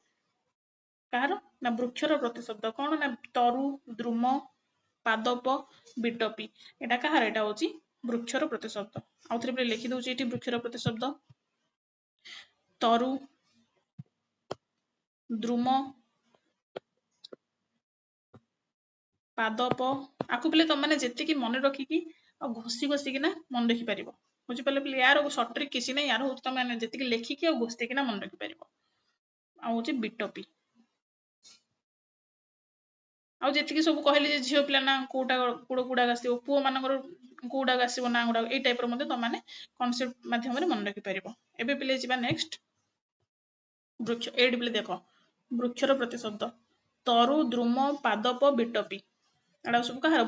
କାହାର? ନା ବୃକ୍ଷର ପ୍ରତିଶବ୍ଦ। କଣ? ନା ତରୁ, ଦ୍ରୁମ, ପାଦପ, ବିଟପି, ଏଟା କାହାର? ଏଟା ହଉଛି ବୃକ୍ଷର ପ୍ରତିଶବ୍ଦ। ଆଉ ଥରେ ପିଲେ ଲେଖି ଦଉଛି ଏଠି ବୃକ୍ଷର ପ୍ରତିଶବ୍ଦ। ତରୁ, ଦ୍ରୁମ, ପାଦପ। ଆକୁ ପିଲେ ତମମାନେ ଯେତିକି ମନେ ରଖିକି ଆଉ ଘୋଷି ଘୋଷିକିନା ମନେ ରଖିପାରିବ। ବୁଝିପାରିଲେ ପିଲେ? ୟାର ସର୍ଟଟ୍ରିକ୍ କିଛି ନାହିଁ। ୟାର ହଉଛି ତମେ ଯେତିକି ଲେଖିକି ଆଉ ଘୋଷିକିନା ମନେ ରଖିପାରିବ। ଆଉ ହଉଛି ବିଟପି। ଆଉ ଯେତିକି ସବୁ କହିଲି ଯେ ଝିଅ ପିଲା ନା କୋଉଟା ଆସିବ, ପୁଅ ମାନଙ୍କର କୋଉଟା ଆସିବ ନା ଗୁଡାକ, ଏଇ ଟାଇପର ମଧ୍ୟ ତମମାନେ କନସେପ୍ଟ ମାଧ୍ୟମରେ ମନେ ରଖିପାରିବ। ଏବେ ପିଲେ ଯିବା ନେକ୍ସଟ ବୃକ୍ଷ। ଏଇଠି ପିଲେ ଦେଖ ବୃକ୍ଷର ପ୍ରତିଶବ୍ଦ ତରୁ, ଦ୍ରୁମ, ପାଦପ, ବିଟପି, ଏଗୁଡ଼ା ସବୁ କାହାର?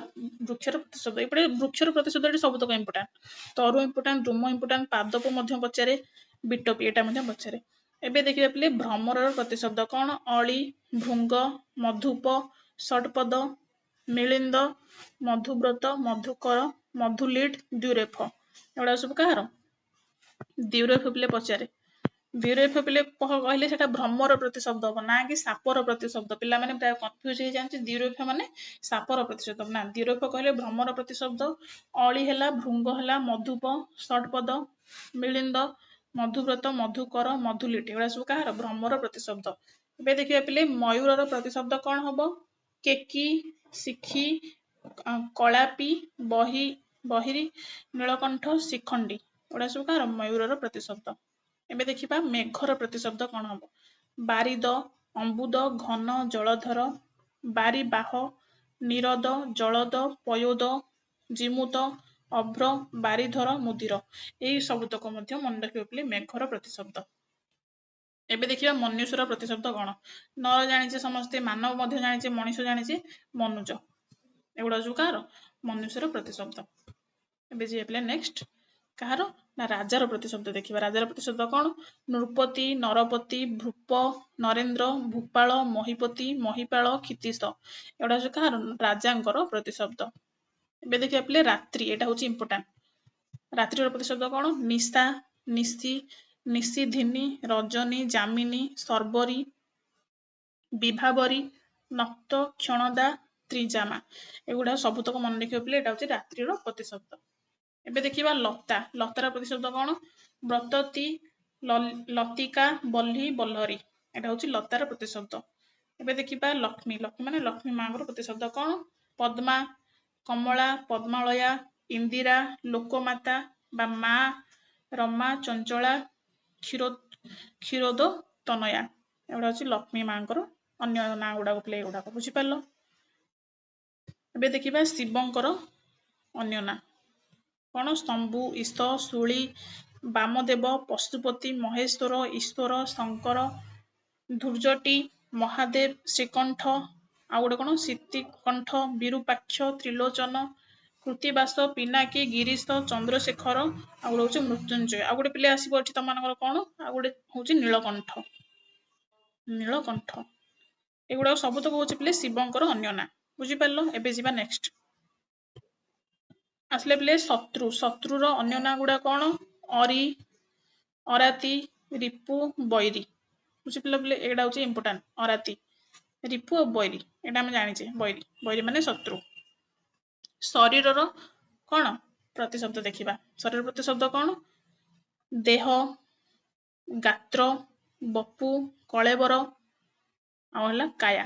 ବୃକ୍ଷର ପ୍ରତିଶବ୍ଦ। ଏପଟେ ବୃକ୍ଷର ପ୍ରତିଶବ୍ଦ ଏଠି ସବୁତକ ଇମ୍ପୋର୍ଟାଣ୍ଟ। ତରୁ ଇମ୍ପୋର୍ଟାଣ୍ଟ, ଦ୍ରୁମ ଇମ୍ପୋର୍ଟାଣ୍ଟ, ପାଦପ ମଧ୍ୟ ପଚାରେ, ବିଟପି ଏଟା ମଧ୍ୟ ପଚାରେ। ଏବେ ଦେଖିବା ପିଲେ ଭ୍ରମରର ପ୍ରତିଶବ୍ଦ କଣ? ଅଳି, ଭୃଙ୍ଗ, ମଧୁପ, ଷଟପଦ, ମିଳିନ୍ଦ, ମଧୁବ୍ରତ, ମଧୁକର, ମଧୁଲିଟ୍, ଦ୍ୟୁରେଫ, ଏଗୁଡା ସବୁ କାହାର? ଦ୍ୟୁରେଫ ପିଲେ ପଚାରେ। ଦ୍ୟୁରେଫ ପିଲେ କହିଲେ ସେଟା ଭ୍ରମର ପ୍ରତିଶବ୍ଦ ହବ ନା କି ସାପର ପ୍ରତିଶବ୍ଦ। ପିଲାମାନେ ପ୍ରାୟ କନଫ୍ୟୁଜ ହେଇଯାନ୍ତି। ଦ୍ୟୁରେଫ ମାନେ ସାପର ପ୍ରତିଶବ୍ଦ ନା, ଦ୍ୟୁରେଫ କହିଲେ ଭ୍ରମର ପ୍ରତିଶବ୍ଦ। ଅଳି ହେଲା, ଭୃଙ୍ଗ ହେଲା, ମଧୁପ, ଷଟପଦ, ମିଳିନ୍ଦ, ମଧୁବ୍ରତ, ମଧୁକର, ମଧୁଲିଟ୍, ଏଗୁଡା ସବୁ କାହାର? ଭ୍ରମର ପ୍ରତିଶବ୍ଦ। ଏବେ ଦେଖିବା ପିଲେ ମୟୂରର ପ୍ରତିଶବ୍ଦ କଣ ହବ? କେକି, ଶିଖି, କଳାପି, ବହିରି, ନୀଳକଣ୍ଠ, ଶିଖଣ୍ଡୀ, ଏଗୁଡା ସବୁ କାହାର? ମୟୂରର ପ୍ରତିଶବ୍ଦ। ଏବେ ଦେଖିବା ମେଘର ପ୍ରତିଶବ୍ଦ କଣ ହବ? ବାରିଦ, ଅମ୍ବୁଦ, ଘନ, ଜଳଧର, ବାରିବାହ, ନିରଦ, ଜଳଦ, ପୟୋଦ, ଜିମୁତ, ଅଭ୍ର, ବାରିଧର, ମୁଦିର, ଏଇ ସବୁତକ ମଧ୍ୟ ମନେ ରଖିବ ପିଲେ ମେଘର ପ୍ରତିଶବ୍ଦ। ଏବେ ଦେଖିବା ମନୁଷ୍ୟର ପ୍ରତିଶବ୍ଦ କଣ? ନର ଜାଣିଛେ ସମସ୍ତେ, ମାନବ ମଧ୍ୟ ଜାଣିଛେ, ମଣିଷ ଜାଣିଛେ, ମନୁଜ, ଏଗୁଡା ସବୁ କାହାର? ମନୁଷ୍ୟର ପ୍ରତିଶବ୍ଦ। ଏବେ ଯିବା ପିଲା ନେକ୍ସଟ କାହାର? ନା ରାଜାର ପ୍ରତିଶବ୍ଦ ଦେଖିବା। ରାଜାର ପ୍ରତିଶବ୍ଦ କଣ? ନୃପତି, ନରପତି, ଭୃପ, ନରେନ୍ଦ୍ର, ଭୂପାଳ, ମହିପତି, ମହିପାଳ, କ୍ଷିତିଶ, ଏଗୁଡା ସବୁ କାହାର? ରାଜାଙ୍କର ପ୍ରତିଶବ୍ଦ। ଏବେ ଦେଖିବା ପିଲେ ରାତ୍ରି, ଏଟା ହଉଛି ଇମ୍ପୋର୍ଟାଣ୍ଟ। ରାତ୍ରିର ପ୍ରତିଶବ୍ଦ କଣ? ନିଶା, ନିଶି, ନିଶିଧିନୀ, ରଜନୀ, ଯାମିନୀ, ସର୍ବରୀ, ବିଭାବରୀ, ନକ୍ତ, କ୍ଷଣଦା, ତ୍ରିଜାମା, ଏଗୁଡା ସବୁତକ ମନେ ରଖିବ ପିଲେ ଏଟା ହଉଛି ରାତ୍ରିର ପ୍ରତିଶବ୍ଦ। ଏବେ ଦେଖିବା ଲତା। ଲତାର ପ୍ରତିଶବ୍ଦ କଣ? ବ୍ରତତୀ, ଲତିକା, ବଲ୍ଲୀ, ବଲ୍ଲରୀ, ଏଟା ହଉଛି ଲତାର ପ୍ରତିଶବ୍ଦ। ଏବେ ଦେଖିବା ଲକ୍ଷ୍ମୀ। ଲକ୍ଷ୍ମୀ ମାନେ ଲକ୍ଷ୍ମୀ ମାଙ୍କର ପ୍ରତିଶବ୍ଦ କଣ? ପଦ୍ମା, କମଳା, ପଦ୍ମାଳୟା, ଇନ୍ଦିରା, ଲୋକମାତା ବା ମା, ରମା, ଚଞ୍ଚଳା, କ୍ଷୀରୋଦ, ତନୟା, ଏଗୁଡା ହଉଛି ଲକ୍ଷ୍ମୀ ମାଙ୍କର ଅନ୍ୟ ନାଁ ଗୁଡାକ ପିଲେ ଏଗୁଡାକ। ବୁଝିପାରିଲ? ଏବେ ଦେଖିବା ଶିବଙ୍କର ଅନ୍ୟ ନାଁ କଣ? ଶମ୍ଭୁ, ଈଶ, ଶୂଳି, ବାମଦେବ, ପଶୁପତି, ମହେଶ୍ୱର, ଈଶ୍ୱର, ଶଙ୍କର, ଧୂର୍ଜଟି, ମହାଦେବ, ଶ୍ରୀକଣ୍ଠ, ଆଉ ଗୋଟେ କଣ ଶୀତିକଣ୍ଠ, ବିରୁପାକ୍ଷ, ତ୍ରିଲୋଚନ, କୃତିବାସ, ପିନାକୀ, ଗିରିଶ, ଚନ୍ଦ୍ରଶେଖର, ଆଉ ଗୋଟେ ହଉଛି ମୃତ୍ୟୁଞ୍ଜୟ। ଆଉ ଗୋଟେ ପିଲେ ଆସିବ ଏଠି ତମମାନଙ୍କର କଣ, ଆଉ ଗୋଟେ ହଉଛି ନୀଳକଣ୍ଠ। ନୀଳକଣ୍ଠ ଏଗୁଡାକ ସବୁତକ ହଉଛି ପିଲେ ଶିବଙ୍କର ଅନ୍ୟ ନାଁ। ବୁଝିପାରିଲ? ଏବେ ଯିବା ନେକ୍ସଟ। ଆସିଲେ ପିଲେ ଶତ୍ରୁ। ଶତ୍ରୁର ଅନ୍ୟ ନାଁ ଗୁଡା କଣ? ଅରି, ଅରାତି, ରିପୁ, ବୈରୀ। ବୁଝିପାରିଲ ପିଲେ? ଏଇଟା ହଉଛି ଇମ୍ପୋର୍ଟାଣ୍ଟ। ଅରାତି, ରିପୁ ଆଉ ବୈରୀ, ଏଇଟା ଆମେ ଜାଣିଛେ। ବୈରୀ, ବୈରୀ ମାନେ ଶତ୍ରୁ। ଶରୀରର କଣ ପ୍ରତିଶବ୍ଦ ଦେଖିବା। ଶରୀର ପ୍ରତିଶବ୍ଦ କଣ? ଦେହ, ଗାତ୍ର, ବପୁ, କଳେବର, ଆଉ ହେଲା କାୟା।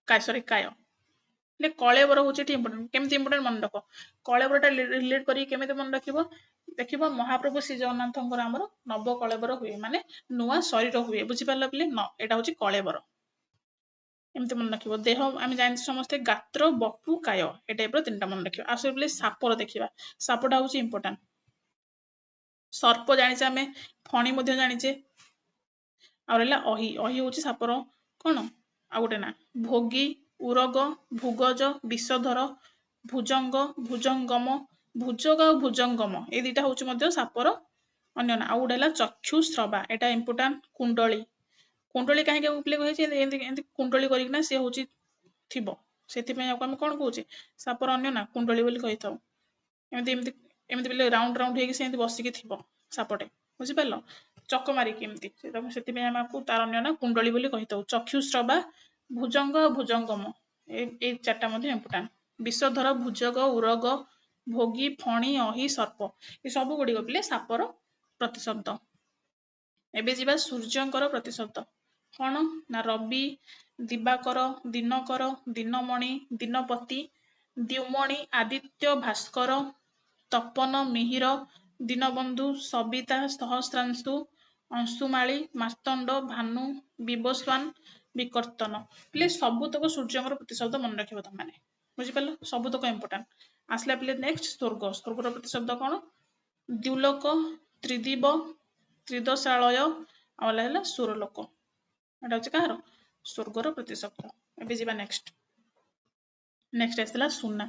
କାୟ। ହେଲେ କଳେବର ହଉଛି ଏଠି ଇମ୍ପୋର୍ଟାଣ୍ଟ। କେମିତି ଇମ୍ପୋର୍ଟାଣ୍ଟ ମନେ ରଖ। କଳେବରଟା ରିଲେଟ କରିକି କେମିତି ମନେ ରଖିବ? ଦେଖିବ ମହାପ୍ରଭୁ ଶ୍ରୀ ଜଗନ୍ନାଥଙ୍କର ଆମର ନବ କଳେବର ହୁଏ, ମାନେ ନୂଆ ଶରୀର ହୁଏ। ବୁଝିପାରିଲ ପିଲେ? ଏଇଟା ହଉଛି କଳେବର। ଏମିତି ମନେ ରଖିବ। ଦେହ ଆମେ ଜାଣିଛେ ସମସ୍ତେ, ଗାତ୍ର, ବପୁ, କାୟ, ଏ ଟାଇପର ତିନିଟା ମନେ ରଖିବା। ଆସିବ ପିଲେ ସାପର ଦେଖିବା। ସାପଟା ହଉଛି ଇମ୍ପୋର୍ଟାଣ୍ଟ। ସର୍ପ ଜାଣିଛେ ଆମେ, ଫଣୀ ମଧ୍ୟ ଜାଣିଛେ, ଆଉ ରହିଲା ଅହି। ଅହି ହଉଛି ସାପର କଣ ଆଉ ଗୋଟେ ନା। ଭୋଗୀ, ଉରଗ, ଭୁଗଜ, ବିଷଧର, ଭୁଜଙ୍ଗ, ଭୁଜଙ୍ଗମ, ଭୁଜଗ ଆଉ ଭୁଜଙ୍ଗମ, ଏଇ ଦିଟା ହଉଛି ମଧ୍ୟ ସାପର ଅନ୍ୟ ନା। ଆଉ ଗୋଟେ ହେଲା ଚକ୍ଷୁ ଶ୍ରବା, ଏଟା ଇମ୍ପୋର୍ଟାଣ୍ଟ। କୁଣ୍ଡଳୀ। କୁଣ୍ଡଳୀ କାହିଁକି ପିଲେ କହିଛି? ଏମିତି କୁଣ୍ଡଳୀ କରିକିନା ସିଏ ହଉଛି ଥିବ, ସେଥିପାଇଁ ଆମେ କଣ କହୁଛେ? ସାପର ଅନ୍ୟ ନା କୁଣ୍ଡଳୀ ବୋଲି କହିଥାଉ। ଏମିତି ଏମିତି ଏମିତି ପିଲେ ରାଉଣ୍ଡ ରାଉଣ୍ଡ ହେଇକି ସେମିତି ବସିକି ଥିବ ସାପଟେ। ବୁଝିପାରିଲ? ଚକ ମାରିକି ଏମିତି, ସେଥିପାଇଁ ଆମକୁ ତାର ଅନ୍ୟ ନା କୁଣ୍ଡଳୀ ବୋଲି କହିଥାଉ। ଚକ୍ଷୁଶ୍ରବା, ଭୁଜଙ୍ଗ, ଭୁଜଙ୍ଗମ, ଏଇ ଚାରିଟା ମଧ୍ୟ ଇମ୍ପୋର୍ଟାଣ୍ଟ। ବିଷଧର, ଭୁଜଗ, ଉରଗ, ଭୋଗୀ, ଫଣୀ, ଅହି, ସର୍ପ, ଏ ସବୁ ଗୁଡିକ ପିଲେ ସାପର ପ୍ରତିଶବ୍ଦ। ଏବେ ଯିବା ସୂର୍ଯ୍ୟଙ୍କର ପ୍ରତିଶବ୍ଦ। କଣ ନା? ରବି, ଦିବାକର, ଦିନକର, ଦିନମଣି, ଦିନପତି, ଦ୍ୟୁମଣି, ଆଦିତ୍ୟ, ଭାସ୍କର, ତପନ, ମିହିର, ଦୀନବନ୍ଧୁ, ସବିତା, ସହସ୍ରାଂଶୁ, ଅଂଶୁମାଳୀ, ମାର୍ତ୍ତଣ୍ଡ, ଭାନୁ, ବିବସ୍ୱାନ, ବିକର୍ତ୍ତନ। ପିଲେ ସବୁତକ ସୂର୍ଯ୍ୟଙ୍କର ପ୍ରତିଶବ୍ଦ ମନେ ରଖିବ ତମମାନେ। ବୁଝିପାରିଲ? ସବୁତକ ଇମ୍ପୋର୍ଟାଣ୍ଟ। ଆସିଲା ପିଲେ ନେକ୍ସଟ ସ୍ୱର୍ଗ। ସ୍ୱର୍ଗର ପ୍ରତିଶବ୍ଦ କଣ? ଦ୍ୟୁଲୋକ, ତ୍ରିଦିବ, ତ୍ରିଦଶାଳୟ, ଆଉ ହେଲା ସୁରଲୋକ। ଏଟା ହଉଛି କାହାର? ସ୍ୱର୍ଗର ପ୍ରତିଶବ୍ଦ। ଏବେ ଯିବା ନେକ୍ସଟ। ନେକ୍ସଟ ଆସିଲା ସୁନା।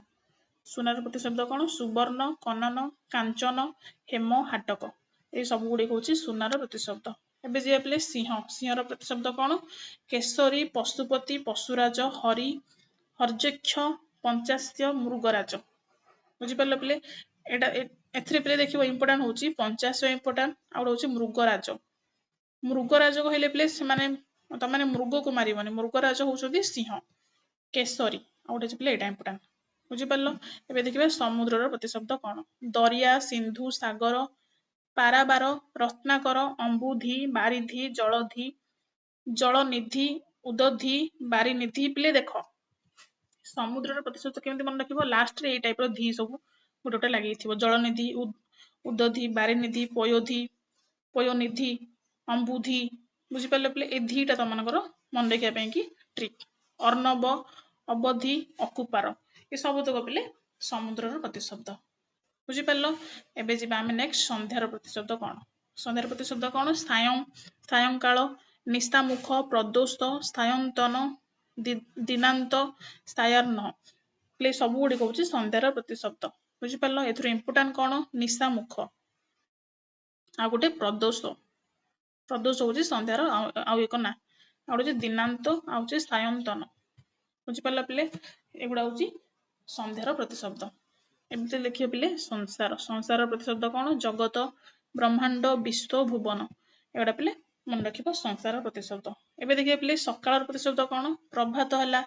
ସୁନାର ପ୍ରତିଶବ୍ଦ କଣ? ସୁବର୍ଣ୍ଣ, କନନ, କାଞ୍ଚନ, ହେମ, ହାଟକ, ଏଇ ସବୁ ଗୁଡିକ ହଉଛି ସୁନାର ପ୍ରତିଶବ୍ଦ। ଏବେ ଯିବା ପିଲେ ସିଂହ। ସିଂହର ପ୍ରତିଶବ୍ଦ କଣ? କେଶରୀ, ପଶୁପତି, ପଶୁରାଜ, ହରି, ହର୍ଯକ୍ଷ, ପଞ୍ଚାସ୍ୟ, ମୃଗରାଜ। ବୁଝିପାରିଲ ପିଲେ? ଏଥିରେ ପିଲେ ଦେଖିବ ଇମ୍ପୋର୍ଟାଣ୍ଟ ହଉଛି ପଞ୍ଚାସ୍ୟ ଇମ୍ପୋର୍ଟାଣ୍ଟ, ଆଉ ଗୋଟେ ହଉଛି ମୃଗରାଜ। ମୃଗରାଜ କହିଲେ ପିଲେ ସେମାନେ ତମାନେ ମୃଗକୁ ମାରିବନି। ମୃଗରାଜ ହଉଛନ୍ତି ସିଂହ। କେଶରୀ ଆଉ ଗୋଟେ ଅଛି ପିଲେ ଏଇଟା ଇମ୍ପୋର୍ଟାଣ୍ଟ। ବୁଝିପାରିଲ? ଏବେ ଦେଖିବା ସମୁଦ୍ରର ପ୍ରତିଶବ୍ଦ କଣ? ଦରିଆ, ସିନ୍ଧୁ, ସାଗର, ପାରାବାର, ରତ୍ନାକର, ଅମ୍ବୁଧି, ବାରିଧି, ଜଳଧି, ଜଳନିଧି, ଉଦଧି, ବାରିନିଧି। ପିଲେ ଦେଖ ସମୁଦ୍ରର ପ୍ରତିଶବ୍ଦ କେମିତି ମନେ ରଖିବ? ଲାଷ୍ଟରେ ଏଇ ଟାଇପର ଧି ସବୁ ଗୋଟେ ଗୋଟେ ଲାଗିଥିବ। ଜଳନିଧି, ଉଦଧି, ବାରିନିଧି, ପୟୋଧି, ପୟୋନିଧି, ଅମ୍ବୁଧି। ବୁଝିପାରିଲ ପିଲେ? ଏ ଧିଟା ତମମାନଙ୍କର ମନେ ରଖିବା ପାଇଁ କି ଟ୍ରିକ୍। ଅର୍ଣ୍ଣବ, ଅବଧି, ଅକୁପାର, ଏ ସବୁତକ ପିଲେ ସମୁଦ୍ରର ପ୍ରତିଶବ୍ଦ। ବୁଝିପାରିଲ? ଏବେ ଯିବା ଆମେ ନେକ୍ସଟ ସନ୍ଧ୍ୟାର ପ୍ରତିଶବ୍ଦ କଣ? ସନ୍ଧ୍ୟାର ପ୍ରତିଶବ୍ଦ କଣ? ସାୟଂ, ସାୟଂକାଳ, ନିଶାମୁଖ, ପ୍ରଦୋଷ, ସାୟନ୍ତନ, ଦିନାନ୍ତ, ସାୟାହ୍ନ। ପିଲେ ସବୁ ଗୁଡିକ ହଉଛି ସନ୍ଧ୍ୟାର ପ୍ରତିଶବ୍ଦ। ବୁଝିପାରିଲ? ଏଥିରୁ ଇମ୍ପୋର୍ଟାଣ୍ଟ କଣ? ନିଶାମୁଖ, ଆଉ ଗୋଟେ ପ୍ରଦୋଷ। ପ୍ରଦୋଷ ହଉଛି ସନ୍ଧ୍ୟାର ଆଉ ଏକ ନା। ଆଉ ଗୋଟେ ଦିନାନ୍ତ, ଆଉ ହଉଛି ସାୟନ୍ତନ। ବୁଝିପାରିଲ ପିଲେ? ଏଗୁଡା ହଉଛି ସନ୍ଧ୍ୟାର ପ୍ରତିଶବ୍ଦ। ଏମିତି ଲେଖିବ ପିଲେ ସଂସାର। ସଂସାରର ପ୍ରତିଶବ୍ଦ କଣ? ଜଗତ, ବ୍ରହ୍ମାଣ୍ଡ, ବିଶ୍ୱ, ଭୁବନ। ଏଗୁଡା ପିଲେ ମନେ ରଖିବ ସଂସାର ପ୍ରତିଶବ୍ଦ। ଏବେ ଦେଖିବା ପିଲେ ସକାଳର ପ୍ରତିଶବ୍ଦ କଣ? ପ୍ରଭାତ ହେଲା।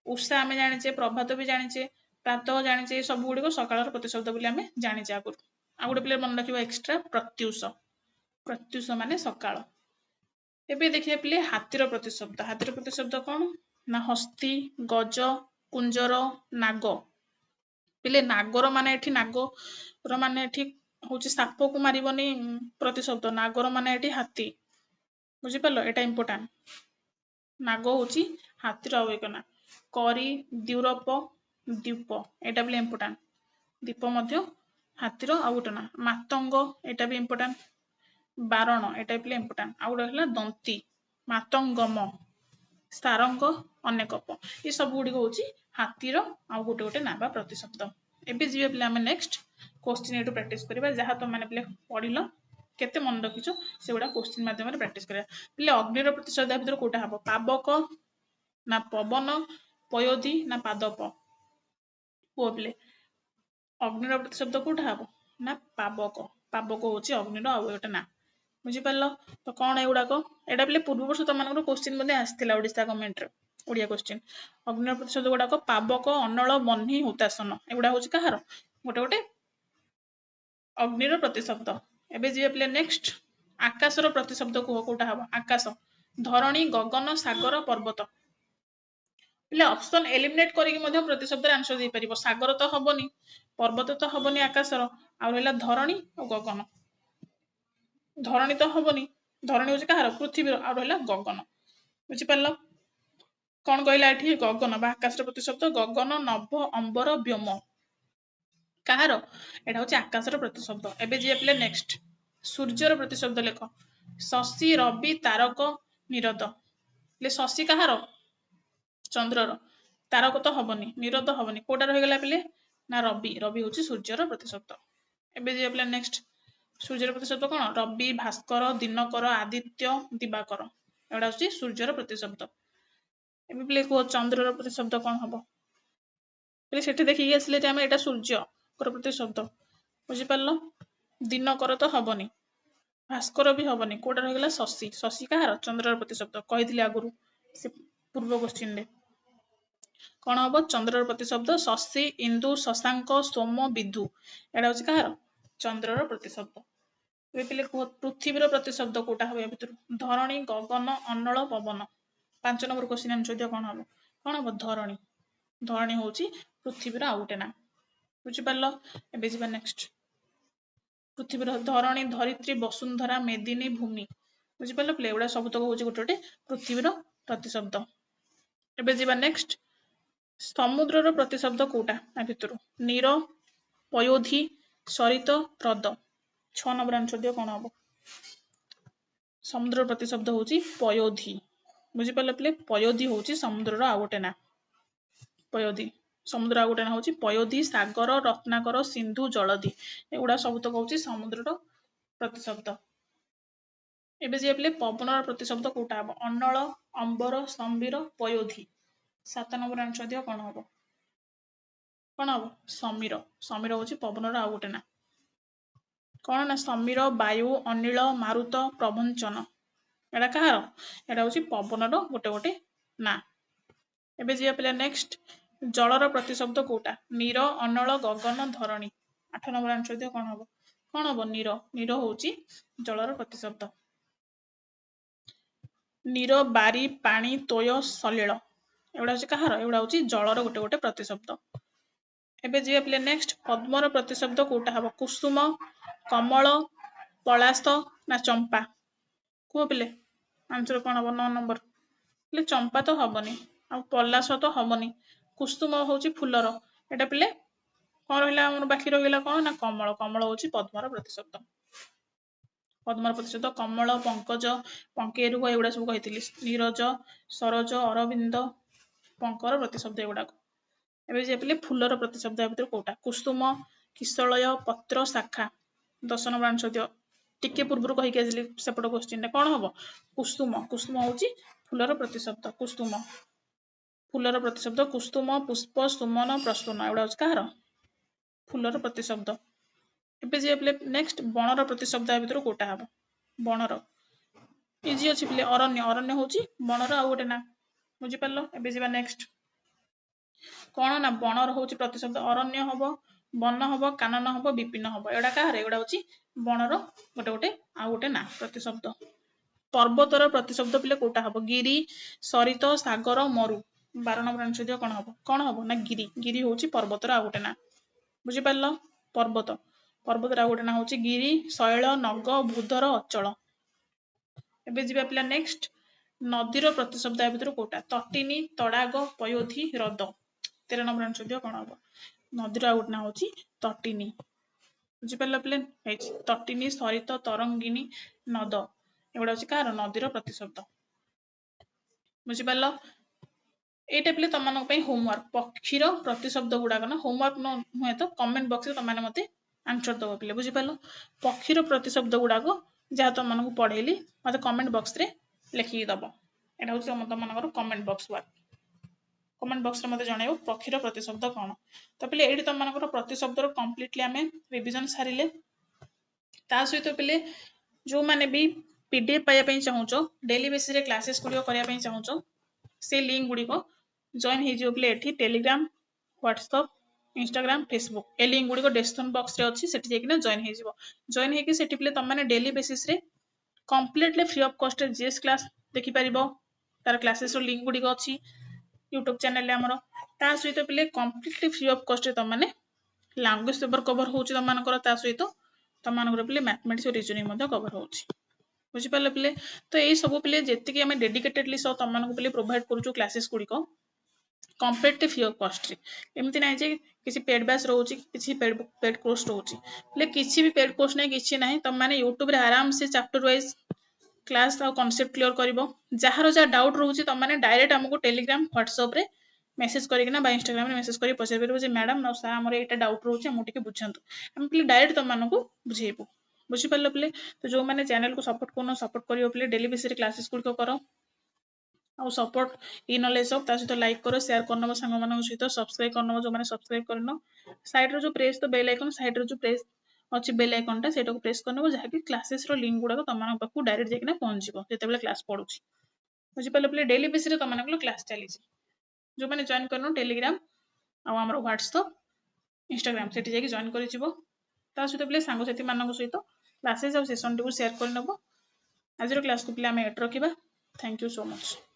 ଉଷା ଆମେ ଜାଣିଛେ, ପ୍ରଭାତ ବି ଜାଣିଛେ, ପ୍ରାତଃ ଜାଣିଛେ, ଏ ସବୁ ଗୁଡିକ ସକାଳର ପ୍ରତିଶବ୍ଦ ବୋଲି ଆମେ ଜାଣିଛେ ଆଗରୁ। ଆଉ ଗୋଟେ ପିଲେ ମନେ ରଖିବ ଏକ୍ସଟ୍ରା ପ୍ରତ୍ୟୁଷ। ପ୍ରତ୍ୟୁଷ ମାନେ ସକାଳ। ଏବେ ଦେଖିବା ପିଲେ ହାତୀର ପ୍ରତିଶବ୍ଦ। ହାତୀର ପ୍ରତିଶବ୍ଦ କଣ? ନା ହସ୍ତୀ, ଗଜ, କୁଞ୍ଜର, ନାଗ। ପିଲେ ନାଗର ମାନେ ଏଠି ନାଗର ମାନେ ଏଠି ହଉଛି ସାପକୁ ମାରିବନି ପ୍ରତିଶବ୍ଦ। ନାଗର ମାନେ ଏଠି ହାତୀ। ବୁଝିପାରିଲ? ଏଟା ଇମ୍ପୋର୍ଟାଣ୍ଟ। ନାଗ ହଉଛି ହାତୀର ଆଉ ଏକ ନା। କରି, ଦ୍ୟୁରପ, ଦ୍ୱୀପ, ଏଇଟା ବି ଇମ୍ପୋର୍ଟାଣ୍ଟ। ଦୀପ ମଧ୍ୟ ହାତୀର ଆଉ ଗୋଟେ ନା। ମାତଙ୍ଗ ଏଟା ବି ଇମ୍पोର୍ଟାଣ୍ଟ। ବାରଣ ଏଟା ବି ଇମ୍पोର୍ଟାଣ୍ଟ। ଆଉ ଗୋଟେ ହେଲା ଦନ୍ତୀ, ମାତଙ୍ଗମ, ସାରଙ୍ଗ, ଅନେକପ। ଏ ସବୁ ଗୁଡିକ ହଉଛି ହାତୀର ଆଉ ଗୋଟେ ନା ବା ପ୍ରତିଶବ୍ଦ। ଏବେ ଯିବେ ପିଲା ଆମେ ନେକ୍ସଟ କ୍ୱେଶ୍ଚିନ୍ ଏଠୁ ପ୍ରାକ୍ଟିସ କରିବା। ଯାହା ତମେ ପିଲା ପଢିଲ କେତେ ମନେ ରଖିଛ ସେଗୁଡା କ୍ୱେଶ୍ଚିନ୍ ମାଧ୍ୟମରେ ପ୍ରାକ୍ଟିସ କରିବା। ପିଲେ ଅଗ୍ନିର ପ୍ରତିଶବ୍ଦ ଭିତରେ କୋଉଟା ହବ? ପାବକ ନା ପବନ, ପୟୋଧି ନା ପାଦପ? ପୁଅ ପିଲେ ଅଗ୍ନିର ପ୍ରତିଶବ୍ଦ କୋଉଟା ହବ? ନା ପାବକ। ପାବକ ହଉଛି ଅଗ୍ନିର ଆଉ ଗୋଟେ ନା। ବୁଝିପାରିଲ? ତ କଣ ଏଗୁଡାକ? ଏଇଟା ପିଲେ ପୂର୍ବ ବର୍ଷ ତମମାନଙ୍କର କ୍ୱେଶ୍ଚିନ୍ ମଧ୍ୟ ଆସିଥିଲା ଓଡିଶା ଗଭର୍ଣ୍ଣମେଣ୍ଟରେ ଓଡିଆ କ୍ୱେଶ୍ଚିନ୍। ଅଗ୍ନିର ପ୍ରତିଶବ୍ଦ ଗୁଡାକ ପାବକ, ଅନଳ, ବହ୍ନି, ହୁତାସନ। ଏଗୁଡା ହଉଛି କାହାର? ଗୋଟେ ଅଗ୍ନିର ପ୍ରତିଶବ୍ଦ। ଏବେ ଯିବେ ପିଲେ ନେକ୍ସଟ ଆକାଶର ପ୍ରତିଶବ୍ଦ କୁହ କୋଉଟା ହବ? ଆକାଶ, ଧରଣୀ, ଗଗନ, ସାଗର, ପର୍ବତ। ପିଲେ ଅପସନ ଏଲିମିନେଟ କରିକି ମଧ୍ୟ ପ୍ରତିଶବ୍ଦରେ ଆନ୍ସର ଦେଇପାରିବ। ସାଗର ତ ହବନି, ପର୍ବତ ତ ହବନି ଆକାଶର, ଆଉ ରହିଲା ଧରଣୀ ଆଉ ଗଗନ। ଧରଣୀ ତ ହବନି, ଧରଣୀ ହଉଛି କାହାର? ପୃଥିବୀର। ଆଉ ରହିଲା ଗଗନ। ବୁଝିପାରିଲ? କଣ କହିଲା ଏଠି? ଗଗନ ବା ଆକାଶର ପ୍ରତିଶବ୍ଦ ଗଗନ, ନଭ, ଅମ୍ବର, ବ୍ୟୋମ। କାହାର? ଏଟା ହଉଛି ଆକାଶର ପ୍ରତିଶବ୍ଦ। ଏବେ ଯିବେ ପିଲେ ନେକ୍ସଟ ସୂର୍ଯ୍ୟର ପ୍ରତିଶବ୍ଦ ଲେଖ। ଶଶୀ, ରବି, ତାରକ, ନିରଦ। ହେଲେ ଶଶୀ କାହାର? ଚନ୍ଦ୍ରର। ତାରକ ତ ହବନି, ନିରଦ ହବନି, କୋଉଟା ରହିଗଲା ପିଲେ? ନା ରବି। ରବି ହଉଛି ସୂର୍ଯ୍ୟର ପ୍ରତିଶବ୍ଦ। ଏବେ ଯିବେ ପିଲେ ନେକ୍ସଟ ସୂର୍ଯ୍ୟର ପ୍ରତିଶବ୍ଦ କଣ? ରବି, ଭାସ୍କର, ଦିନକର, ଆଦିତ୍ୟ, ଦିବାକର। ଏଗୁଡା ହଉଛି ସୂର୍ଯ୍ୟର ପ୍ରତିଶବ୍ଦ। ଏବେ ପିଲେ କୁହ ଚନ୍ଦ୍ରର ପ୍ରତିଶବ୍ଦ କଣ ହବ? ପିଲେ ସେଠି ଦେଖିକି ଆସିଲେ ଯେ ଆମେ ଏଇଟା ସୂର୍ଯ୍ୟଙ୍କର ପ୍ରତିଶବ୍ଦ। ବୁଝିପାରିଲ? ଦିନକର ତ ହବନି, ଭାସ୍କର ବି ହବନି, କୋଉଟା ରହିଗଲା? ଶଶୀ। ଶଶୀ କାହାର? ଚନ୍ଦ୍ରର ପ୍ରତିଶବ୍ଦ। କହିଥିଲି ଆଗରୁ ସେ ପୂର୍ବ କ୍ୱେଶ୍ଚିନ୍ ରେ। କଣ ହବ? ଚନ୍ଦ୍ରର ପ୍ରତିଶବ୍ଦ ଶଶୀ, ଇନ୍ଦୁ, ଶଶାଙ୍କ, ସୋମ, ବିଧୁ। ଏଇଟା ହଉଛି କାହାର? ଚନ୍ଦ୍ରର ପ୍ରତିଶବ୍ଦ। ଏବେ ପିଲେ କୁହ ପୃଥିବୀର ପ୍ରତିଶବ୍ଦ କୋଉଟା ହବ? ଏ ଭିତରୁ ଧରଣୀ, ଗଗନ, ଅନଳ, ପବନ। 5 ନମ୍ବର କ୍ୱେଶ୍ଚିନ୍ ଆନ୍ସର ଦିଅ କଣ ହବ? କଣ ହବ? ଧରଣୀ। ଧରଣୀ ହଉଛି ପୃଥିବୀର ଆଉ ଗୋଟେ ନା। ବୁଝିପାରିଲ? ଏବେ ଯିବା ନେକ୍ସଟ ପୃଥିବୀର ଧରଣୀ, ଧରିତ୍ରୀ, ବସୁନ୍ଧରା, ମେଦିନୀ, ଭୂମି। ବୁଝିପାରିଲ ପିଲେ? ଏଗୁଡା ସବୁତକ ହଉଛି ଗୋଟେ ପୃଥିବୀର ପ୍ରତିଶବ୍ଦ। ଏବେ ଯିବା ନେକ୍ସଟ ସମୁଦ୍ରର ପ୍ରତିଶବ୍ଦ କୋଉଟା? ଆ ଭିତରୁ ନୀର, ପୟୋଧି, ସରିତ, ହ୍ରଦ। 6 ନମ୍ବର ଆନ୍ସର ଦିଅ କଣ ହବ? ସମୁଦ୍ରର ପ୍ରତିଶବ୍ଦ ହଉଛି ପୟୋଧି। ବୁଝିପାରିଲ ପିଲେ? ପୟୋଧି ହଉଛି ସମୁଦ୍ରର ଆଉ ଗୋଟେ ନା। ପୟୋଧି। ସମୁଦ୍ର ଆଉ ଗୋଟେ ନା ହଉଛି ପୟୋଧି, ସାଗର, ରତ୍ନାକର, ସିନ୍ଧୁ, ଜଳଧି। ଏଗୁଡା ସବୁତକ ହଉଛି ସମୁଦ୍ରର ପ୍ରତିଶବ୍ଦ। ଏବେ ଯିଏ ପିଲେ ପବନର ପ୍ରତିଶବ୍ଦ କୋଉଟା ହବ? ଅନଳ, ଅମ୍ବର, ସମ୍ବିର, ପୟୋଧି। 7 ନମ୍ବର ଆନ୍ସର ଦିଅ କଣ ହବ? କଣ ହବ? ସମୀର। ସମୀର ହଉଛି ପବନର ଆଉ ଗୋଟେ ନା। କଣ ନା ସମୀର, ବାୟୁ, ଅନିଳ, ମାରୁତ, ପ୍ରଭଞ୍ଚନ। ଏଟା କାହାର? ଏଟା ହଉଛି ପବନର ଗୋଟେ ନା। ଏବେ ଯିବା ପିଲା ନେକ୍ସଟ ଜଳର ପ୍ରତିଶବ୍ଦ କୋଉଟା? ନୀର, ଅନଳ, ଗଗନ, ଧରଣୀ। 8 ନମ୍ବର ଆନ୍ସର ଦିଅ କଣ ହବ? କଣ ହବ? ନୀର। ନୀର ହଉଛି ଜଳର ପ୍ରତିଶବ୍ଦ। ନୀର, ବାରି, ପାଣି, ତୋୟ, ସଲିଳ। ଏଗୁଡା ହଉଛି କାହାର? ଏଗୁଡା ହଉଛି ଜଳର ଗୋଟେ ପ୍ରତିଶବ୍ଦ। ଏବେ ଯିବା ପିଲା ନେକ୍ସଟ ପଦ୍ମର ପ୍ରତିଶବ୍ଦ କୋଉଟା ହବ? କୁସୁମ, କମଳ, ପଳାଶ ନା ଚମ୍ପା? କୁହ ପିଲେ ଆନ୍ସର କଣ ହବ? 9 ନମ୍ବର। ପିଲେ ଚମ୍ପା ତ ହବନି, ଆଉ ପଲାଶ ତ ହବନି, କୁସୁମ ହଉଛି ଫୁଲର। ଏଟା ପିଲେ କଣ ରହିଲା? ଆମର ବାକି ରହିଗଲା କଣ ନା କମଳ। କମଳ ହଉଛି ପଦ୍ମର ପ୍ରତିଶବ୍ଦ। ପଦ୍ମର ପ୍ରତିଶବ୍ଦ କମଳ, ପଙ୍କଜ, ପଙ୍କେରୁହ ଏଗୁଡା ସବୁ କହିଥିଲି। ନୀରଜ, ସରୋଜ, ଅରବିନ୍ଦ, ପଙ୍କର ପ୍ରତିଶବ୍ଦ ଏଗୁଡାକ। ଏବେ ଯେ ପିଲେ ଫୁଲର ପ୍ରତିଶବ୍ଦ ଭିତରୁ କୋଉଟା? କୁସୁମ, କିଶଳୟ, ପତ୍ର, ଶାଖା। 10 ନମ୍ବର ଆନ୍ସର ଦିଅ। ଟିକେ ପୂର୍ବରୁ କହିକି ଆସିଲି ସେପଟ କ୍ୱେଶ୍ଚିନ୍ ରେ କଣ ହବ? କୁସୁମ। କୁସୁମ ହଉଛି ଫୁଲର ପ୍ରତିଶବ୍ଦ। କୁସୁମ। ଫୁଲର ପ୍ରତିଶବ୍ଦ କୁସୁମ, ପୁଷ୍ପ, ସୁମନ, ପ୍ରସୂନ। ଏଗୁଡା ହଉଛି କାହାର? ଫୁଲର ପ୍ରତିଶବ୍ଦ। ଏବେ ଯିବା ପିଲେ ନେକ୍ସଟ ବଣର ପ୍ରତିଶବ୍ଦ ଭିତରୁ କୋଉଟା ହବ? ବଣର ଇଜି ଅଛି ପିଲେ ଅରଣ୍ୟ। ଅରଣ୍ୟ ହଉଛି ବଣର ଆଉ ଗୋଟେ ନା। ବୁଝିପାରିଲ? ଏବେ ଯିବା ନେକ୍ସଟ କଣ ନା ବଣର ହଉଛି ପ୍ରତିଶବ୍ଦ ଅରଣ୍ୟ ହବ, ବନ ହବ, କାନନ ହବ, ବିପିନ ହବ। ଏଗୁଡା କାହାର? ଏଗୁଡା ହଉଛି ବଣର ଗୋଟେ ଆଉ ଗୋଟେ ନା ପ୍ରତିଶବ୍ଦ। ପର୍ବତର ପ୍ରତିଶବ୍ଦ ପିଲେ କୋଉଟା ହବ? ଗିରି, ସରିତ, ସାଗର, ମରୁ। 12 ନମ୍ବର ଆନ୍ସର ଦିଅ କଣ ହବ? କଣ ହବ? ନା ଗିରି। ଗିରି ହଉଛି ପର୍ବତର ଆଉ ଗୋଟେ ନା। ବୁଝିପାରିଲ? ପର୍ବତ। ପର୍ବତର ଆଉ ଗୋଟେ ନା ହଉଛି ଗିରି, ଶୈଳ, ନଗ, ଭୂଧର, ଅଚଳ। ଏବେ ଯିବା ପିଲା ନେକ୍ସଟ ନଦୀର ପ୍ରତିଶବ୍ଦ ଭିତରୁ କୋଉଟା? ତଟିନୀ, ତଡାଗ, ପୟୋଧି, ହ୍ରଦ। 13 ନମ୍ବର ଆନ୍ସର ଦିଅ କଣ ହବ? ନଦୀର ଆଉ ଗୋଟେ ନା ହଉଛି ତଟିନୀ। ବୁଝିପାରିଲ ପିଲେ? ହେଇଛି ତଟିନୀ, ସରିତ, ତରଙ୍ଗିଣୀ, ନଦ ଏଗୁଡ଼ା ହଉଛି କାହାର ନଦୀର ପ୍ରତିଶବ୍ଦ। ବୁଝିପାରିଲ? এইটা ପିଲେ ତମମାନଙ୍କ ପାଇଁ ହୋମୱାର୍କ ପକ୍ଷୀର ପ୍ରତିଶବ୍ଦ ଗୁଡାକ ନା ହୋମୱାର୍କ ନୁହେଁ ତ କମେଣ୍ଟ ବକ୍ସରେ ତମମାନେ ମତେ ଆନ୍ସର ଦବ ପିଲେ। ବୁଝିପାରିଲ? ପକ୍ଷୀର ପ୍ରତିଶବ୍ଦ ଗୁଡାକ ଯାହା ତମମାନଙ୍କୁ ପଢେଇଲି ମତେ କମେଣ୍ଟ ବକ୍ସରେ ଲେଖିକି ଦବ। ଏଟା ହଉଛି ତମମାନଙ୍କର କମେଣ୍ଟ ବକ୍ସ ୱାର୍କ। କମେଣ୍ଟ ବକ୍ସରେ ମତେ ଜଣାଇବ ପକ୍ଷୀର ପ୍ରତିଶବ୍ଦ କଣ। ତ ପିଲେ ଏଇଠି ତମମାନଙ୍କର ପ୍ରତିଶବ୍ଦର କମ୍ପ୍ଲିଟଲି ଆମେ ରିଭିଜନ ସାରିଲେ। ତା ସହିତ ପିଲେ ଯୋଉମାନେ ବି PDF ପାଇବା ପାଇଁ ଚାହୁଁଛ ଡେଲି ବେସିସରେ କ୍ଲାसेସ୍ ଗୁଡ଼ିକ କରିବା ପାଇଁ ଚାହୁଁଛ ସେ ଲିଙ୍କ ଗୁଡ଼ିକ ଜଏନ୍ ହେଇଯିବ ପିଲେ ଏଠି ଟେଲିଗ୍ରାମ, ହ୍ୱାଟ୍ସଆପ୍, ଇନଷ୍ଟାଗ୍ରାମ, ଫେସବୁକ୍ ଏ ଲିଙ୍କ ଗୁଡ଼ିକ ଡେସ୍କ୍ରିପସନ ବକ୍ସରେ ଅଛି ସେଠି ଯାଇକିନା ଜଏନ୍ ହେଇଯିବ। ଜଏନ୍ ହେଇକି ସେଠି ପିଲେ ତମମାନେ ଡେଲି ବେସିସରେ କମ୍ପ୍ଲିଟଲି ଫ୍ରି ଅଫ୍ କଷ୍ଟରେ GS କ୍ଲାସ୍ ଦେଖିପାରିବ। ତାର କ୍ଲାसेସର ଲିଙ୍କ ଗୁଡ଼ିକ ଅଛି ୟୁଟ୍ୟୁବ ଚ୍ୟାନେଲରେ ଆମର। ତା ସହିତ ପିଲେ କମ୍ପ୍ଲିଟଲି ଫ୍ରି ଅଫ୍ କଷ୍ଟରେ ତମମାନେ ଲାଙ୍ଗୁଏଜ ପେପର କଭର ହଉଛି ତମମାନଙ୍କର। ତା ସହିତ ତମମାନଙ୍କର ପିଲେ ମ୍ୟାଥମେଟିକ୍ସ ଓ ରିଜନିଂ ମଧ୍ୟ କଭର ହଉଛି। ବୁଝିପାରିଲେ ପିଲେ? ତ ଏଇ ସବୁ ପିଲେ ଯେତିକି ଆମେ ଡେଡିକେଟେଡଲି ସହ ତମମାନଙ୍କୁ ପିଲେ ପ୍ରୋଭାଇଡ କରୁଛୁ କ୍ଲାसेସ୍ ଗୁଡ଼ିକ କମ୍ପ୍ଲିଟଲି ଫ୍ରି ଅଫ୍ କଷ୍ଟରେ। ଏମିତି ନାହିଁ ଯେ କିଛି ପେଡ୍ ବ୍ୟାଚ୍ ରହୁଛି କିଛି ପେଡ୍ କୋର୍ସ ରହୁଛି। ହେଲେ କିଛି ବି ପେଡ୍ କୋର୍ସ ନାହିଁ କିଛି ନାହିଁ। ତମମାନେ ୟୁଟ୍ୟୁବରେ ଆରାମସେ ଚାପ୍ଟର ୱାଇଜ କ୍ଲାସ୍ ଆଉ କନସେପ୍ଟ କ୍ଲିୟର କରିବ। ଯାହାର ଯାହା ଡାଉଟ୍ ରହୁଛି ତମମାନେ ଡାଇରେକ୍ଟ ଆମକୁ ଟେଲିଗ୍ରାମ, ହ୍ୱାଟ୍ସଆପରେ মেসেজ କରିକିନା ବା ଇନଷ୍ଟାଗ୍ରାମରେ ମେସେଜ କରି ପଚାରି ପାରିବ ଯେ ମ୍ୟାଡାମ ଆଉ ସାର୍ ଆମର ଏଇଟା ଡାଉଟ୍ ରହୁଛି ଆମକୁ ଟିକେ ବୁଝାନ୍ତୁ। ଆମେ ପିଲେ ଡାଇରେକ୍ଟ ତମମାନଙ୍କୁ ବୁଝେଇବୁ। ବୁଝିପାରିଲ ପିଲେ? ତ ଯୋଉମାନେ ଚ୍ୟାନେଲକୁ ସପୋର୍ଟ କରୁନ ସପୋର୍ଟ କରିବ ପିଲେ ଡେଲି ବେସିସରେ କ୍ଲାसेସ୍ ଗୁଡ଼ିକ କର ଆଉ ସପୋର୍ଟ ଇ ନଲେଜ ଅଫ୍ ତା ସହିତ ଲାଇକ୍ କର ସେୟାର କରିନବ ସାଙ୍ଗମାନଙ୍କ ସହିତ ସବସ୍କ୍ରାଇବ କରିନବ ଯୋଉମାନେ ସବସ୍କ୍ରାଇବ କରିନ। ସାଇଡରେ ଯୋଉ ପ୍ରେସ୍ ତ ବେଲ୍ ଆଇକନ ସାଇଡରେ ଯୋଉ ପ୍ରେସ୍ ଅଛି ବେଲ୍ ଆଇକନଟା ସେଇଟାକୁ ପ୍ରେସ୍ କରିନବ ଯାହାକି କ୍ଲାସେସର ଲିଙ୍କ ଗୁଡାକ ତମମାନଙ୍କ ପାଖକୁ ଡାଇରେକ୍ଟ ଯାଇକିନା ପହଞ୍ଚିବ ଯେତେବେଳେ କ୍ଲାସ୍ ପଢୁଛି। ବୁଝିପାରିଲ ପିଲେ? ଡେଲି ବେସିସରେ ତମମାନଙ୍କର କ୍ଲାସ୍ ଚାଲିଛି। ଯୋଉମାନେ ଜଏନ୍ କରିନ ଟେଲିଗ୍ରାମ ଆଉ ଆମର ହ୍ୱାଟ୍ସଆପ୍, ଇନଷ୍ଟାଗ୍ରାମ ସେଠି ଯାଇକି ଜଏନ୍ କରିଯିବ। ତା ସହିତ ପିଲେ ସାଙ୍ଗସାଥି ମାନଙ୍କ ସହିତ କ୍ଲାସେସ୍ ଆଉ ସେସନଟିକୁ ସେୟାର କରିନବ। ଆଜିର କ୍ଲାସକୁ ପିଲେ ଆମେ ଏଠି ରଖିବା। Thank you so much.